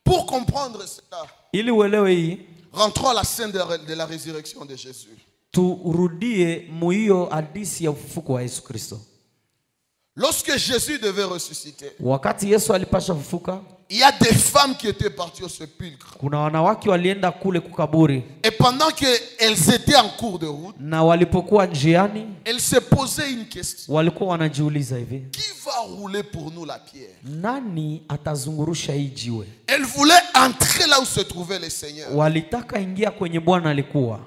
Pour comprendre cela, ili uelewe hii, rentrons à la scène de la résurrection de Jésus. Turudie muhiyo hadithi ya ufufuko wa Yesu Kristo. Lorsque Jésus devait ressusciter, wakati Yesu alipasha fufuka, il y a des femmes qui étaient parties au sépulcre. Kuna wanawake walienda kule kukaburi. Et pendant qu'elles étaient en cours de route, na walipokuwa njiani, elles se posaient une question. Walikuwa wanajiuliza hivi, qui va rouler pour nous la pierre? Nani atazungurusha hii jiwe? Elles voulaient entrer là où se trouvait le Seigneur. Walitaka ingia kwenye Bwana alikuwa.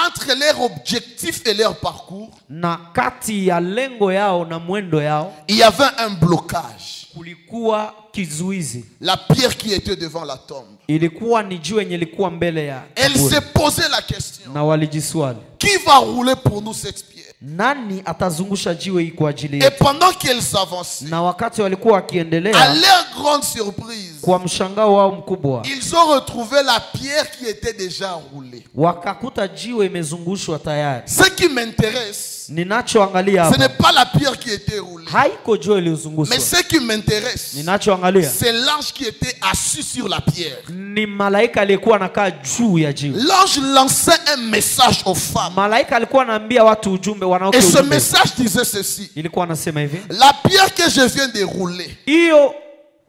Entre leur objectif et leur parcours, na kati ya lengo yao na mwendo yao, il y avait un blocage. Kulikuwa kizuizi. La pierre qui était devant la tombe. Ilikuwa ni jiwe yenye ilikuwa mbele ya. Elle se posait la question. Na walijiswali, qui va rouler pour nous cette pierre? Nani atazungusha jiwe hii kwa ajili yetu? Et pendant qu'elles avançaient, na wakati walikuwa wakiendelea, à leur grande surprise, kwa mshangao wao mkubwa, ils ont retrouvé la pierre qui était déjà roulée. Wakakuta jiwe imezungushwa tayari. Ce qui m'intéresse, ninachoangalia hapa, ce n'est pas la pierre qui était roulée. Haiko jiwe ilizungushwa. Mais ce qui m'intéresse, ninachoangalia, c'est l'ange qui était assis sur la pierre. Ni malaika aliyekuwa anakaa juu ya jiwe. L'ange lançait un message aux femmes. Malaika alikuwa anaambia watu ujumbe. Et ce message disait ceci: la pierre que je viens de rouler,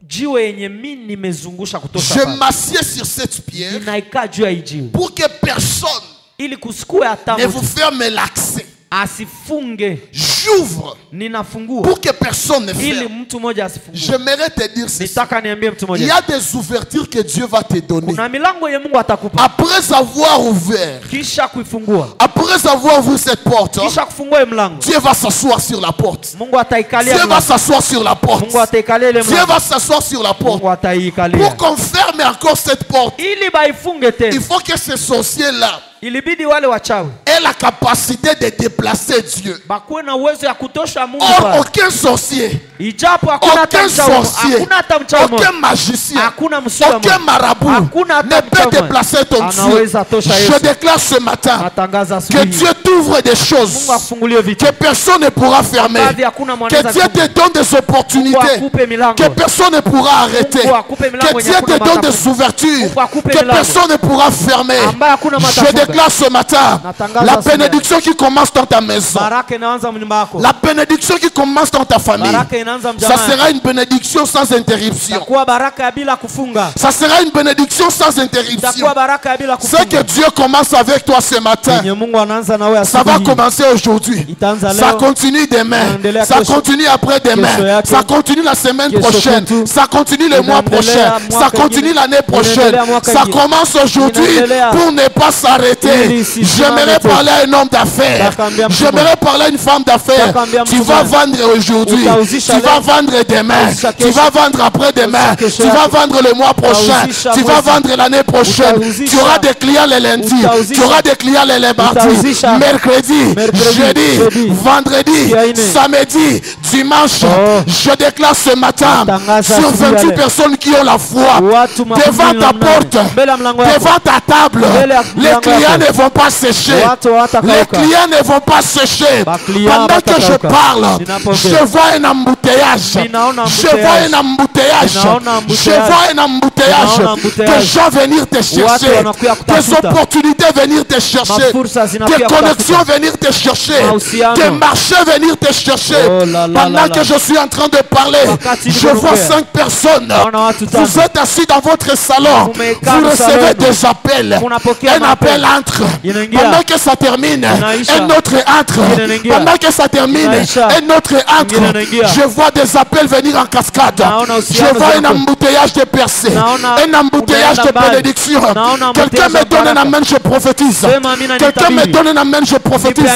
je m'assieds sur cette pierre pour que personne ne vous ferme l'accès. J'ouvre pour que personne ne ferme. J'aimerais te dire ceci: il y a des ouvertures que Dieu va te donner. Après avoir ouvert, après avoir ouvert cette porte, Dieu va s'asseoir sur la porte. Dieu va s'asseoir sur la porte. Dieu va s'asseoir sur la porte. Pour qu'on ferme encore cette porte, il faut que ce sorcier-là ait la capacité de déplacer Dieu. Or, aucun sorcier, aucun magicien, aucun marabout ne peut déplacer ton Dieu. Je déclare ce matin que Dieu t'ouvre des choses que personne ne pourra fermer. Que Dieu te donne des opportunités que personne ne pourra arrêter. Que Dieu te donne des ouvertures que personne ne pourra fermer. Je déclare ce matin la bénédiction qui commence dans ta maison. La bénédiction qui commence dans ta famille, ça sera une bénédiction sans interruption. Ça sera une bénédiction sans interruption. Ce que Dieu commence avec toi ce matin, ça va commencer aujourd'hui. Ça continue demain. Ça continue après-demain. Ça continue la semaine prochaine. Ça continue le mois prochain. Ça continue l'année prochaine. Ça commence aujourd'hui pour ne pas s'arrêter. J'aimerais parler à un homme d'affaires. J'aimerais parler à une femme d'affaires. Tu vas vendre aujourd'hui. Tu vas vendre demain. Tu vas vendre après-demain. Tu vas vendre le mois prochain. Tu vas vendre l'année prochaine. Tu auras des clients les lundis. Tu auras des clients les mardis, mercredi, jeudi, vendredi, samedi, dimanche. Je déclare ce matin sur 28 personnes qui ont la foi devant ta porte, devant ta table. Les clients ne vont pas sécher. Les clients ne vont pas sécher. Pendant que je parle, je vois un embouteillage. Je vois un embouteillage. Je vois un embouteillage. Des gens venir te chercher. Des opportunités venir te chercher. Des connexions venir te chercher. Des marchés venir te chercher. Pendant que je suis en train de parler, je vois 5 personnes. Vous êtes assis dans votre salon. Vous recevez des appels. Un appel entre. Pendant que ça termine, un autre entre. Pendant que ça termine, un autre entre. Je vois des appels venir en cascade. Je vois un embouteillage de percées. Un embouteillage de bénédiction. Quelqu'un me donne un amen, je prophétise. Quelqu'un me donne un amen, je prophétise.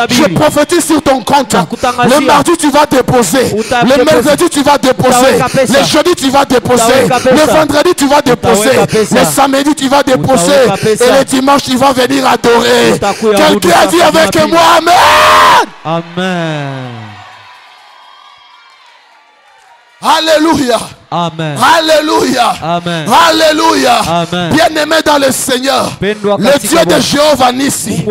Je prophétise sur ton compte. Le mardi, tu vas déposer. Le mercredi, tu vas déposer. Le jeudi, tu vas déposer. Le vendredi, tu vas déposer. Le samedi, tu vas déposer. Et le dimanche, tu vas venir adorer. Quelqu'un a dit avec moi, amen. Amen. Alléluia. Amen. Alléluia. Amen. Alléluia. Amen. Bien-aimé dans le Seigneur, le Dieu de Jéhovah Nissi,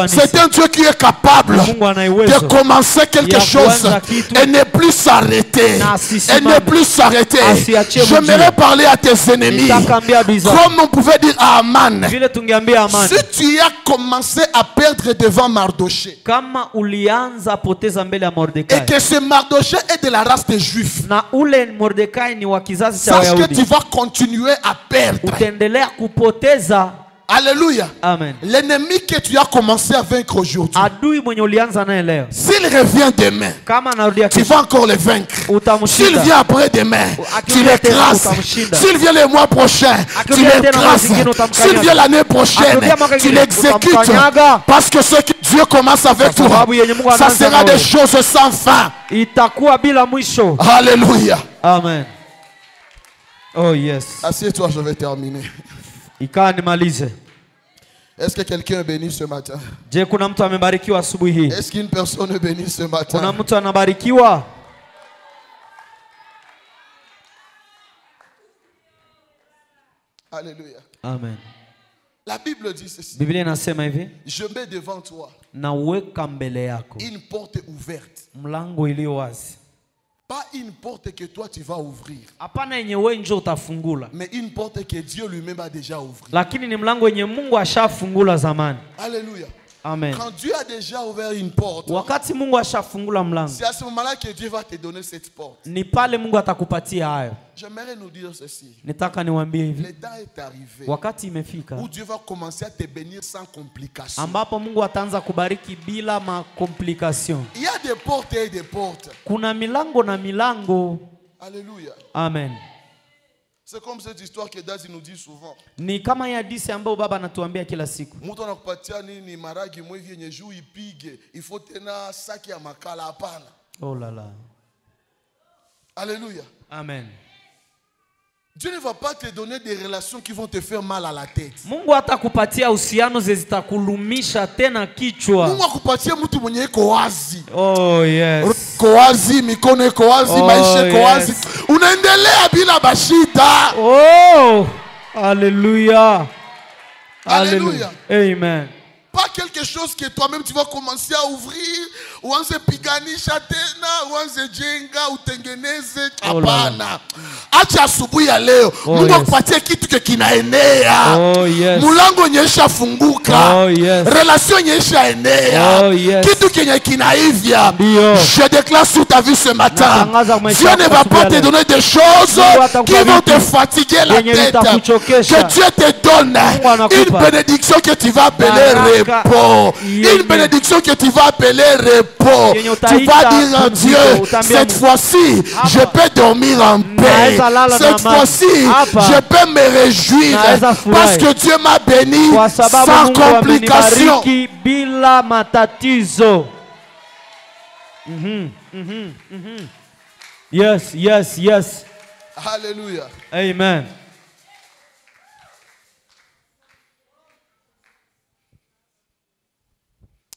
c'est un Dieu qui est capable de commencer quelque chose et ne plus s'arrêter. Et ne plus s'arrêter. J'aimerais parler à tes ennemis. Comme on pouvait dire à Aman, si tu as commencé à perdre devant Mardoché, et que ce Mardoché est de la race des Juifs, sache que tu vas continuer à perdre. Alléluia. Amen. L'ennemi que tu as commencé à vaincre aujourd'hui, s'il revient demain, tu vas encore le vaincre. S'il vient après-demain, tu l'écrases. S'il vient le mois prochain, tu l'écrases. S'il vient l'année prochaine, tu l'exécutes. Parce que ce que Dieu commence avec toi, ça sera des choses sans fin. Alléluia. Amen. Oh yes. Assieds-toi, je vais terminer. Est-ce que quelqu'un est béni ce matin? Est-ce qu'une personne est bénie ce matin? Alléluia. Amen. La Bible dit ceci. Je mets devant toi une porte ouverte. Pas une porte que toi tu vas ouvrir, mais une porte que Dieu lui-même a déjà ouverte. Alléluia. Amen. Quand Dieu a déjà ouvert une porte, c'est à ce moment-là que Dieu va te donner cette porte. J'aimerais nous dire ceci. Le temps est arrivé où Dieu va commencer à te bénir sans complication. Il y a des portes et des portes. Alléluia. Amen. C'est comme cette histoire que Dazi nous dit souvent. Ni kama ya hadithi ambayo baba anatuambia kila siku. Mtu anakupatia nini maragi mwevi yenye juu ipige, ifo tena saki ya makala hapana. Oh là là. Alléluia. Amen. Dieu ne va pas te donner des relations qui vont te faire mal à la tête. Mungu atakupatia uhusiano zitakuumisha tena kichwa. Mungu akupatia mtu mwenye iko wazi. Oh yes. Koazi, mikono iko wazi, maisha iko wazi. Unaendelea bila bashida. Oh! Alléluia. Alléluia. Amen. Pas quelque quelque chose que toi-même tu vas commencer à ouvrir. Ou on se piganisha tena, ou on se jenga, ou tengeneze. Hapana. Acha asubuhi ya leo. Mungu akupatie kitu kinaenea. Mulango nyesha funguka. Relation nyesha enea. Kitu kinaivya. Je déclare sur ta vie ce matin. Dieu ne va pas te donner des choses qui vont te fatiguer la tête. Que Dieu te donne une bénédiction que tu vas appeler repos. Une bénédiction que tu vas appeler repos. Tu vas dire à Dieu, cette fois-ci, je peux dormir en paix. Cette fois-ci, je peux me réjouir parce que Dieu m'a béni sans complication. Yes, yes, yes. Alléluia. Amen.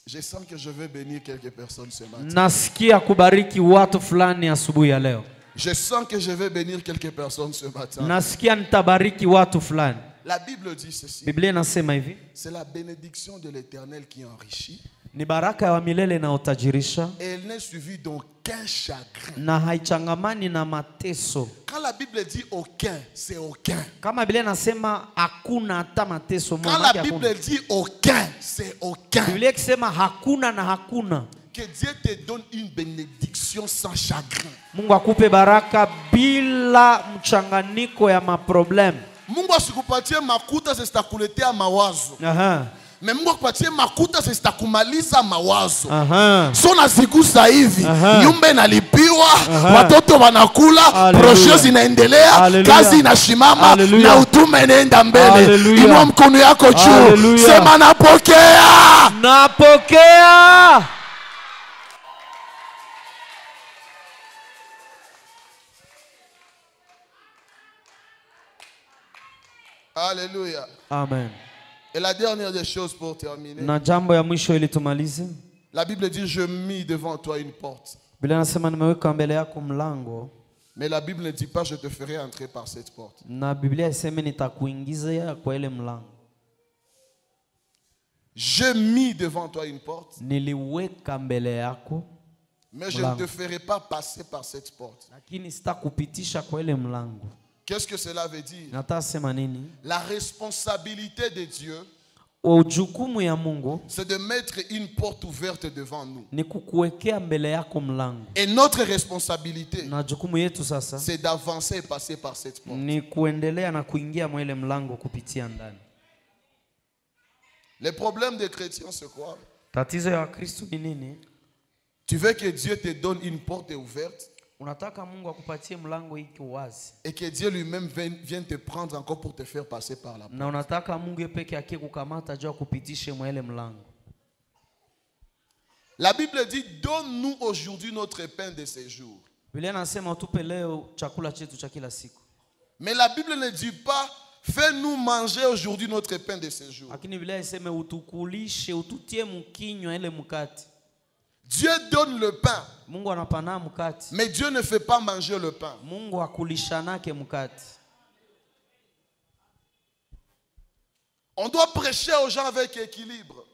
Je sens que je vais bénir quelques personnes ce matin. Nasikia kubariki watu fulani asubuhi ya leo. Je sens que je vais bénir quelques personnes ce matin. Nasikia nitabariki watu fulani. La Bible dit ceci. Biblia inasema hivi. C'est la bénédiction de l'Éternel qui enrichit. Ni baraka ya milele na utajirisha. Et elle n'est suivie d'aucun chagrin. Na haichangamani na mateso. Quand la Bible dit aucun, c'est aucun. Kama Biblia inasema hakuna hata mateso. Quand la Bible dit aucun, c'est aucun. Biblia ikisema hakuna na hakuna. Que Dieu te donne une bénédiction sans chagrin. Mungu akupe baraka bila mchanganyiko ya maproblem. Mungu asikupatie makuta zitakuletea mawazo. Mais Mungu akupatie makuta zitakumaliza mawazo. So nazigusa hivi, nyumba inalipiwa, watoto wanakula, projet zinaendelea, kazi inashimama na utume inaenda mbele. Inua mkono yako juu. Sema napokea. Napokea. Alléluia. Amen. Et la dernière des choses pour terminer. Na jambo ya mwisho ili tumalize. La Bible dit je mis devant toi une porte. Biblia inasema nimeweka mbele yako mlango. Mais la Bible ne dit pas je te ferai entrer par cette porte. Na Biblia iseme nitakuingiza kwa ile mlango. Je mis devant toi une porte. Niliweka mbele yako. Mais je ne te ferai pas passer par cette porte. Lakini sitakupitisha kwa ile mlango. Qu'est-ce que cela veut dire? La responsabilité de Dieu, c'est de mettre une porte ouverte devant nous. Et notre responsabilité, c'est d'avancer et passer par cette porte. Les problèmes des chrétiens, c'est quoi? Tu veux que Dieu te donne une porte ouverte? Et que Dieu lui-même vienne te prendre encore pour te faire passer par la porte. La Bible dit donne-nous aujourd'hui notre pain de ce jour. Mais la Bible ne dit pas fais-nous manger aujourd'hui notre pain de ce jour. Dieu donne le pain. Mais Dieu ne fait pas manger le pain. On doit prêcher aux gens avec équilibre.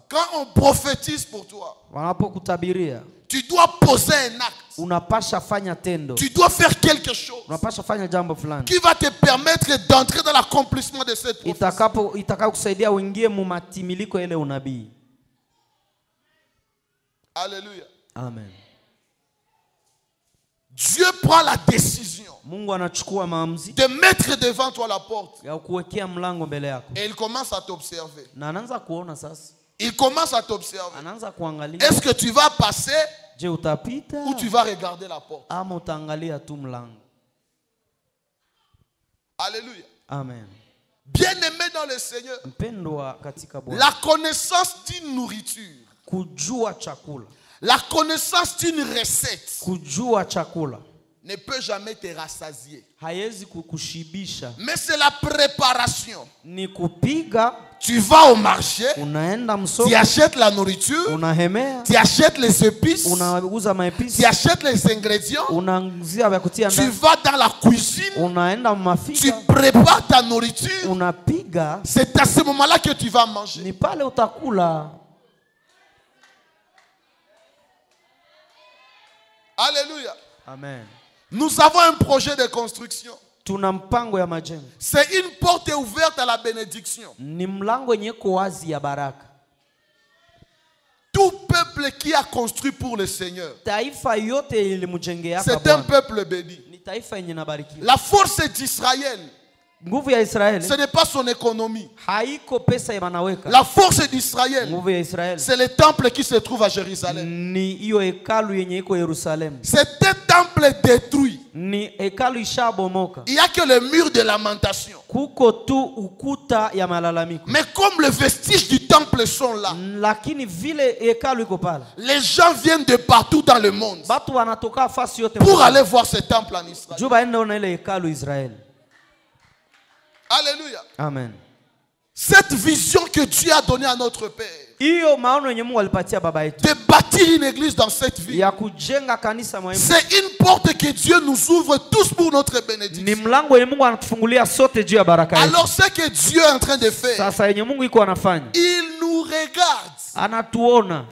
Quand on prophétise pour toi, tu dois poser un acte. Tu dois faire quelque chose qui va te permettre d'entrer dans l'accomplissement de cette prophétie. Alléluia. Amen. Dieu prend la décision de mettre devant toi la porte. Et il commence à t'observer. Il commence à t'observer. Est-ce que tu vas passer ou tu vas regarder la porte? Alléluia. Amen. Bien-aimé dans le Seigneur, la connaissance d'une nourriture, la connaissance d'une recette ne peut jamais te rassasier. haiwezi kukushibisha. Mais c'est la préparation. Ni kupiga. Tu vas au marché, unaenda msoko, tu achètes la nourriture, unahemea, tu achètes les épices, unauza maepisi, tu achètes les ingrédients, unaangzia vya kutia tu ndani, vas dans la cuisine, unaenda tu mafiga, prépares ta nourriture. unapiga. C'est à ce moment-là que tu vas manger. Ni pale utakula. Alléluia. Amen. Nous avons un projet de construction. Tuna mpango ya majengo. C'est une porte ouverte à la bénédiction. Ni mlango yenye iko wazi ya baraka. Tout peuple qui a construit pour le Seigneur, Taifa yote ilimjengea c'est Bwana. un peuple béni. Ni taifa yenye nabarikiwa. La force d'Israël, Nguvu ya Israeli ce n'est pas son économie. haiko pesa ya wanaweka. La force d'Israël, Nguvu ya Israeli c'est le temple qui se trouve à Jérusalem. ni hiyo hekalu yenye iko Yerusalemu. C'est un temple détruit. Ni hekalu ishabomoka. Il n'y a que le mur de lamentation. Kuko tu ukuta ya malalamiko. Mais comme les vestiges du temple sont là, Lakini vile hekalu iko pale, les gens viennent de partout dans le monde batu wanatoka fasi yote pour aller voir ce temple en Israël. juu baende ona ile hekalu Israeli. Alléluia. Amen. Cette vision que Dieu a donnée à notre Père, Hiyo maono yenye Mungu alipatia baba yetu de bâtir une église dans cette ville, ya kujenga kanisa muhimu, c'est une porte que Dieu nous ouvre tous pour notre ni bénédiction. mlango yenye Mungu anatufungulia sote juu ya baraka yetu. Alors ce que Dieu est en train de faire, Sasa yenye Mungu iko anafanya, il nous regarde. anatuona.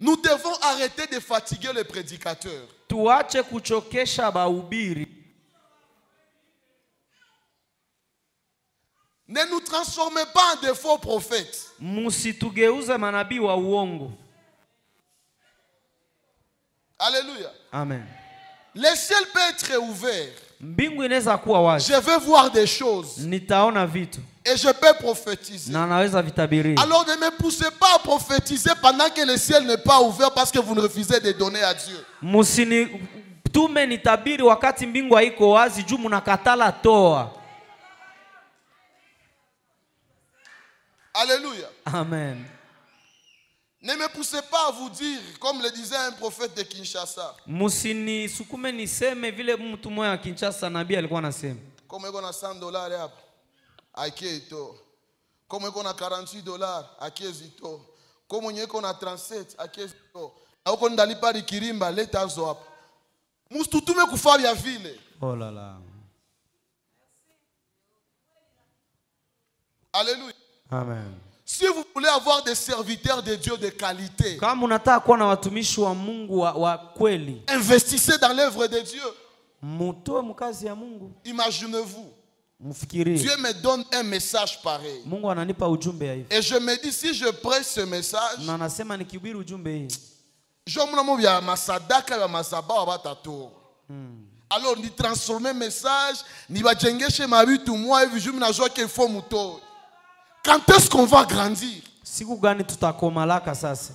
Nous devons arrêter de fatiguer les prédicateurs. Tuache kuchokesha bahubiri. Ne nous transformez pas en de faux prophètes. Musitugeuze manabii wa uongo. Alléluia. Amen. Le ciel peut être ouvert. Mbingu inaweza kuwa wazi. Je vais voir des choses. Nitaona vitu. Et je peux prophétiser. Na naweza vitabiria. Alors ne me poussez pas à prophétiser pendant que le ciel n'est pas ouvert parce que vous ne refusez de donner à Dieu. Musini tume nitabiri wakati mbingu haiko wazi juu mnakatala toa. Alléluia. Amen. Ne me poussez pas à vous dire, comme le disait un prophète de Kinshasa. Musini sukume niseme vile mtu mmoja wa Kinshasa nabii alikuwa anasema. Comme on a $100 hapa. Akieto. Comme on a $48 akiezito. Comme on a 37 akiezito. Na uko ndalipa likirimba leta zo hapa. Msitutume kufanya vile. Oh la la. Alléluia. Amen. Si vous voulez avoir des serviteurs de Dieu de qualité, Kama unataka kuwa na watumishi wa Mungu wa kweli, investissez dans l'œuvre de Dieu. mutoe mkazi ya Mungu. Imaginez-vous, Mfikirie. Dieu me donne un message pareil. Mungu ananipa ujumbe hivi. Et je me dis, si je prêche ce message, Na nasema nikihubiri ujumbe hii. alors ni transformer message, ni bajengeshe mabitu moi hivi jumi na joie qu'il faut muto. Quand est-ce qu'on va grandir? Siku gani tutakomalaka sasa?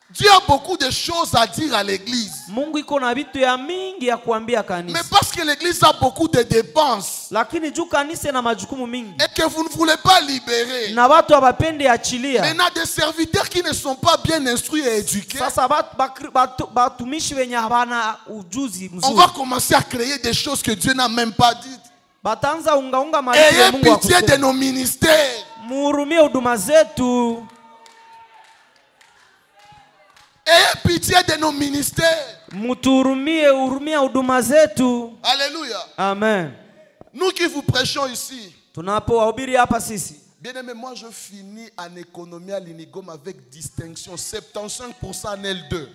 Dieu a beaucoup de choses à dire à l'église. Mungu iko na vitu ya mingi ya kuambia kanisa. Mais parce que l'église a beaucoup de dépenses. Lakini juu kanisa na majukumu mingi. Et que vous ne voulez pas libérer. Na watu hawapendi achilia. Maintenant des serviteurs qui ne sont pas bien instruits et éduqués. Sasa batumishi wenye habana ujuzi mzuri. On va commencer à créer des choses que Dieu n'a même pas dites. Batanza unga malipo ya Mungu. Ayez pitié de nos ministères. Muhurumie huduma zetu. Ayez pitié de nos ministères. Hurumia huduma zetu. Alléluia. Amen. Nous qui vous prêchons ici. Tunapowahubiri hapa sisi. Bien-aimé, moi je finis en économie à l'Inigom avec distinction 75% en L2.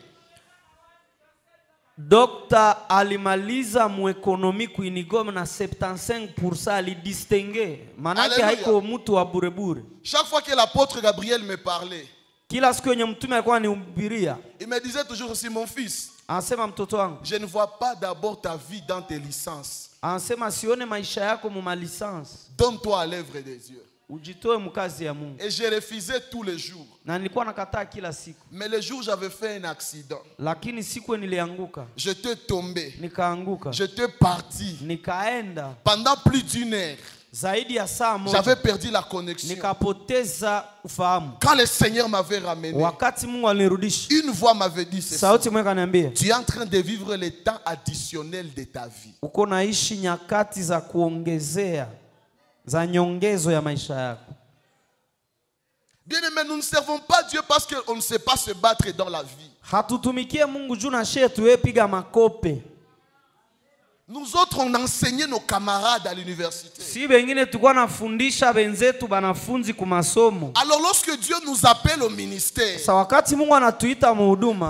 Dokta alimaliza muekonomi kuinigoma na 75% alidistingue. Manake haiko mtu wa burebure. Chaque fois que l'apôtre Gabriel me parlait, kila siku yenye mtume alikuwa anihubiria, il me disait toujours aussi, mon fils, anasema mtoto wangu, je ne vois pas d'abord ta vie dans tes licences. anasema sione maisha yako mu malisansi. Donne-toi à l'œuvre de Dieu. Ujitoe mkazi ya Mungu. Et je refusais tous les jours. Na nilikuwa nakataa kila siku. Mais le jour où j'avais fait un accident, lakini siku nilianguka, j'étais tombé, nikaanguka, j'étais parti nikaenda pendant plus d'1 heure. J'avais perdu la connexion. Quand le Seigneur m'avait ramené, une voix m'avait dit, tu es en train de vivre les temps additionnels de ta vie. Bien aimé, nous ne servons pas Dieu parce qu'on ne sait pas se battre dans la vie. Nous autres, on enseignait nos camarades à l'université. Alors lorsque Dieu nous appelle au ministère,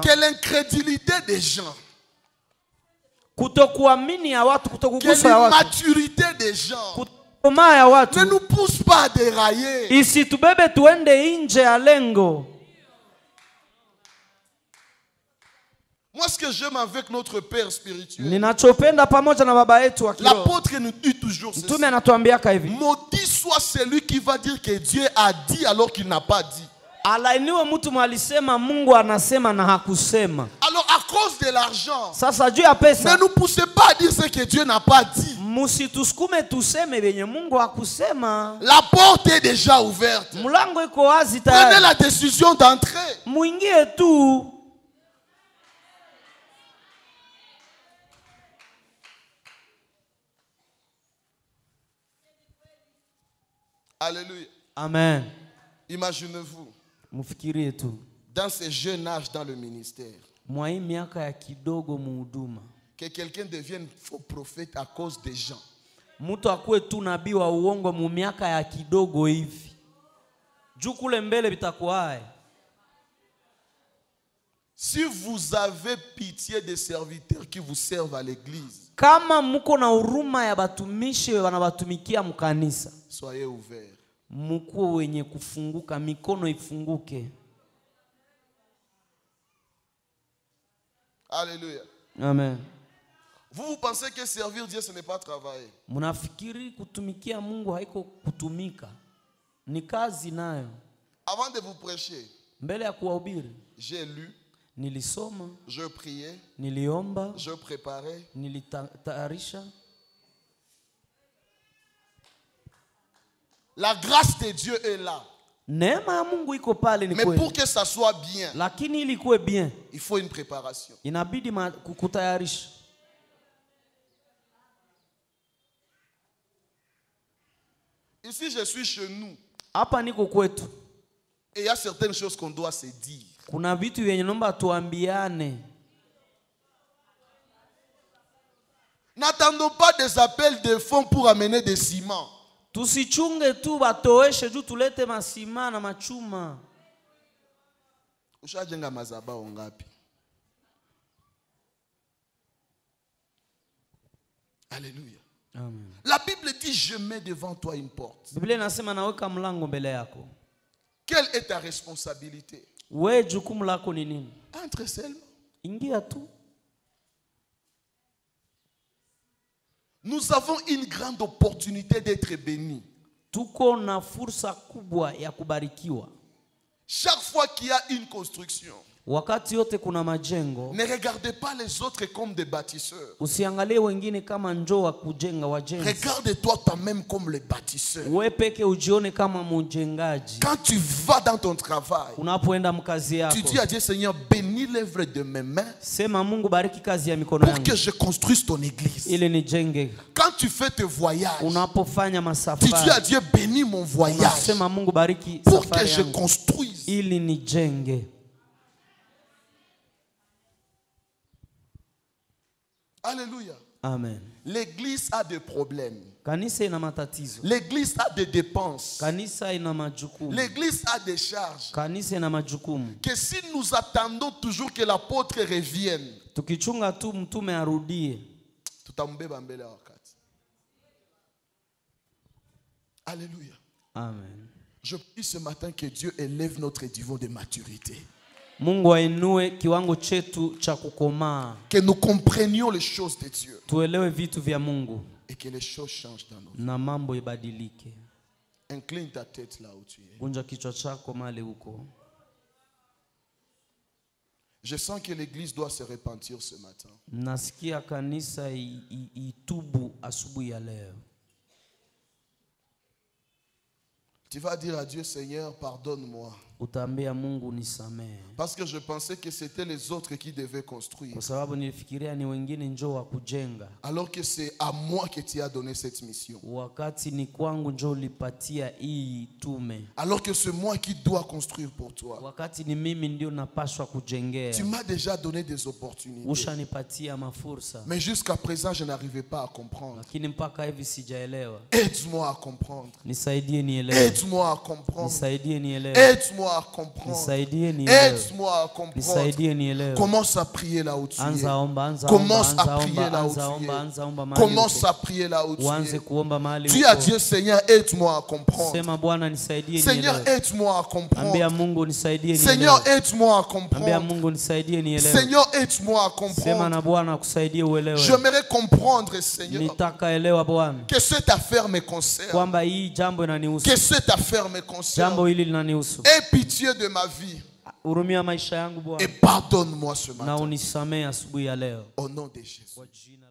quelle incrédulité des gens, quelle immaturité des gens ne nous pousse pas à dérailler. Moi, ce que j'aime avec notre Père spirituel, l'apôtre nous dit toujours ceci: maudit soit celui qui va dire que Dieu a dit alors qu'il n'a pas dit. Alors, à cause de l'argent, ne nous poussez pas à dire ce que Dieu n'a pas dit. La porte est déjà ouverte. Prenez la décision d'entrer. Alléluia. Amen. Imaginez-vous, dans ce jeune âge dans le ministère, que quelqu'un devienne faux prophète à cause des gens. Si vous avez pitié des serviteurs qui vous servent à l'église, soyez ouverts. Alléluia. Amen. Vous pensez que servir Dieu, ce n'est pas travailler? Avant de vous prêcher, j'ai lu, je priais, je préparais. La grâce de Dieu est là. Mais pour que ça soit bien, il faut une préparation. Ici, je suis chez nous. Et il y a certaines choses qu'on doit se dire. N'attendons pas des appels de fonds pour amener des ciments. Tusichunge tu batoeshe juu tulete masima na machuma. Ushajenga mazabao ngapi? Alléluia. Amen. La Bible dit: je mets devant toi une porte. Biblia inasema naweka mlango mbele yako. Quelle est ta responsabilité? Wewe jukumu lako ni nini? Entre seulement. Ingia tu. Nous avons une grande opportunité d'être bénis. Tuko na fursa kubwa ya kubarikiwa. Chaque fois qu'il y a une construction, wakati yote kuna majengo, ne regardez pas les autres comme des bâtisseurs. Usiangalie wengine kama njoo wa kujenga wajenzi. Regarde-toi toi-même comme le bâtisseur. Wewe peke ujione kama mjengaji. Quand tu vas dans ton travail, unapoenda mkazi yako, tu dis à Dieu: Seigneur, bénis l'œuvre de mes mains. Sema Mungu, bariki kazi ya mikono yangu. Pour que je construise ton église. Ili nijenge. Quand tu fais tes voyages, unapofanya masafari, tu dis à Dieu: bénis mon voyage. Sema Mungu, bariki pour safari que je construise. Ili nijenge. Alléluia. Amen. L'église a des problèmes. Kanisa ina matatizo. L'église a des dépenses. Kanisa ina majukumu. L'église a des charges. Kanisa ina majukumu. Que si nous attendons toujours que l'apôtre revienne, tukichunga tu mtume arudie, tutambeba mbele wakati. Alléluia. Amen. Je prie ce matin que Dieu élève notre niveau de maturité. Mungu ainue kiwango chetu cha kukomaa. Que nous comprenions les choses de Dieu. Tuelewe vitu vya Mungu. Et que les choses changent dans nos vies. Na mambo ibadilike. Incline ta tête là où tu es. Kunja kichwa chako mahali uko. Je sens que l'église doit se repentir ce matin. Nasikia kanisa itubu asubuhi ya leo. Tu vas dire à Dieu, Seigneur, pardonne-moi. Utaambia Mungu nisamehe. Parce que je pensais que c'était les autres qui devaient construire. Kwa sababu nilifikiria ni wengine njoo wa kujenga. Alors que c'est à moi que tu as donné cette mission. Wakati ni kwangu njoo ulipatia hii tume. Alors que c'est moi qui dois construire pour toi. Wakati ni mimi ndio napaswa kujengea. Tu m'as déjà donné des opportunités. Ushanipatia mafursa. Mais jusqu'à présent, je n'arrivais pas à comprendre. Lakini mpaka hivi sijaelewa. Aide-moi à comprendre. Nisaidie nielewe. Aide-moi à comprendre. Nisaidie nielewe. Aide-moi à comprendre. Nisaidie nielewe. Aide-moi à comprendre. Nisaidie nielewe. Commence à prier là où tu es. Anza omba, anza Commence omba, à anza prier omba, là où anza tu omba, es. anza omba mahali Commence uko. à prier là où tu Uanze es. kuomba mahali Dis à uko. Dieu, Seigneur, aide-moi à comprendre. Sema Bwana nisaidie Seigneur, nielewe. aide-moi à comprendre. Ambia Mungu nisaidie Seigneur, nielewe. aide-moi à Ambia comprendre. Mungu nisaidie nielewe. Seigneur, aide-moi à Sema comprendre. na Bwana akusaidie uelewe. J'aimerais comprendre, Seigneur, Nitaka elewa Bwana que cette affaire me concerne. kwamba hii jambo inanihusu. Que cette affaire me concerne. Jambo hili linanihusu. Aie pitié de ma vie. Hurumia maisha yangu Bwana. Et pardonne-moi ce Na matin. unisamehe asubuhi ya leo. Au nom de Jésus. Kwa jina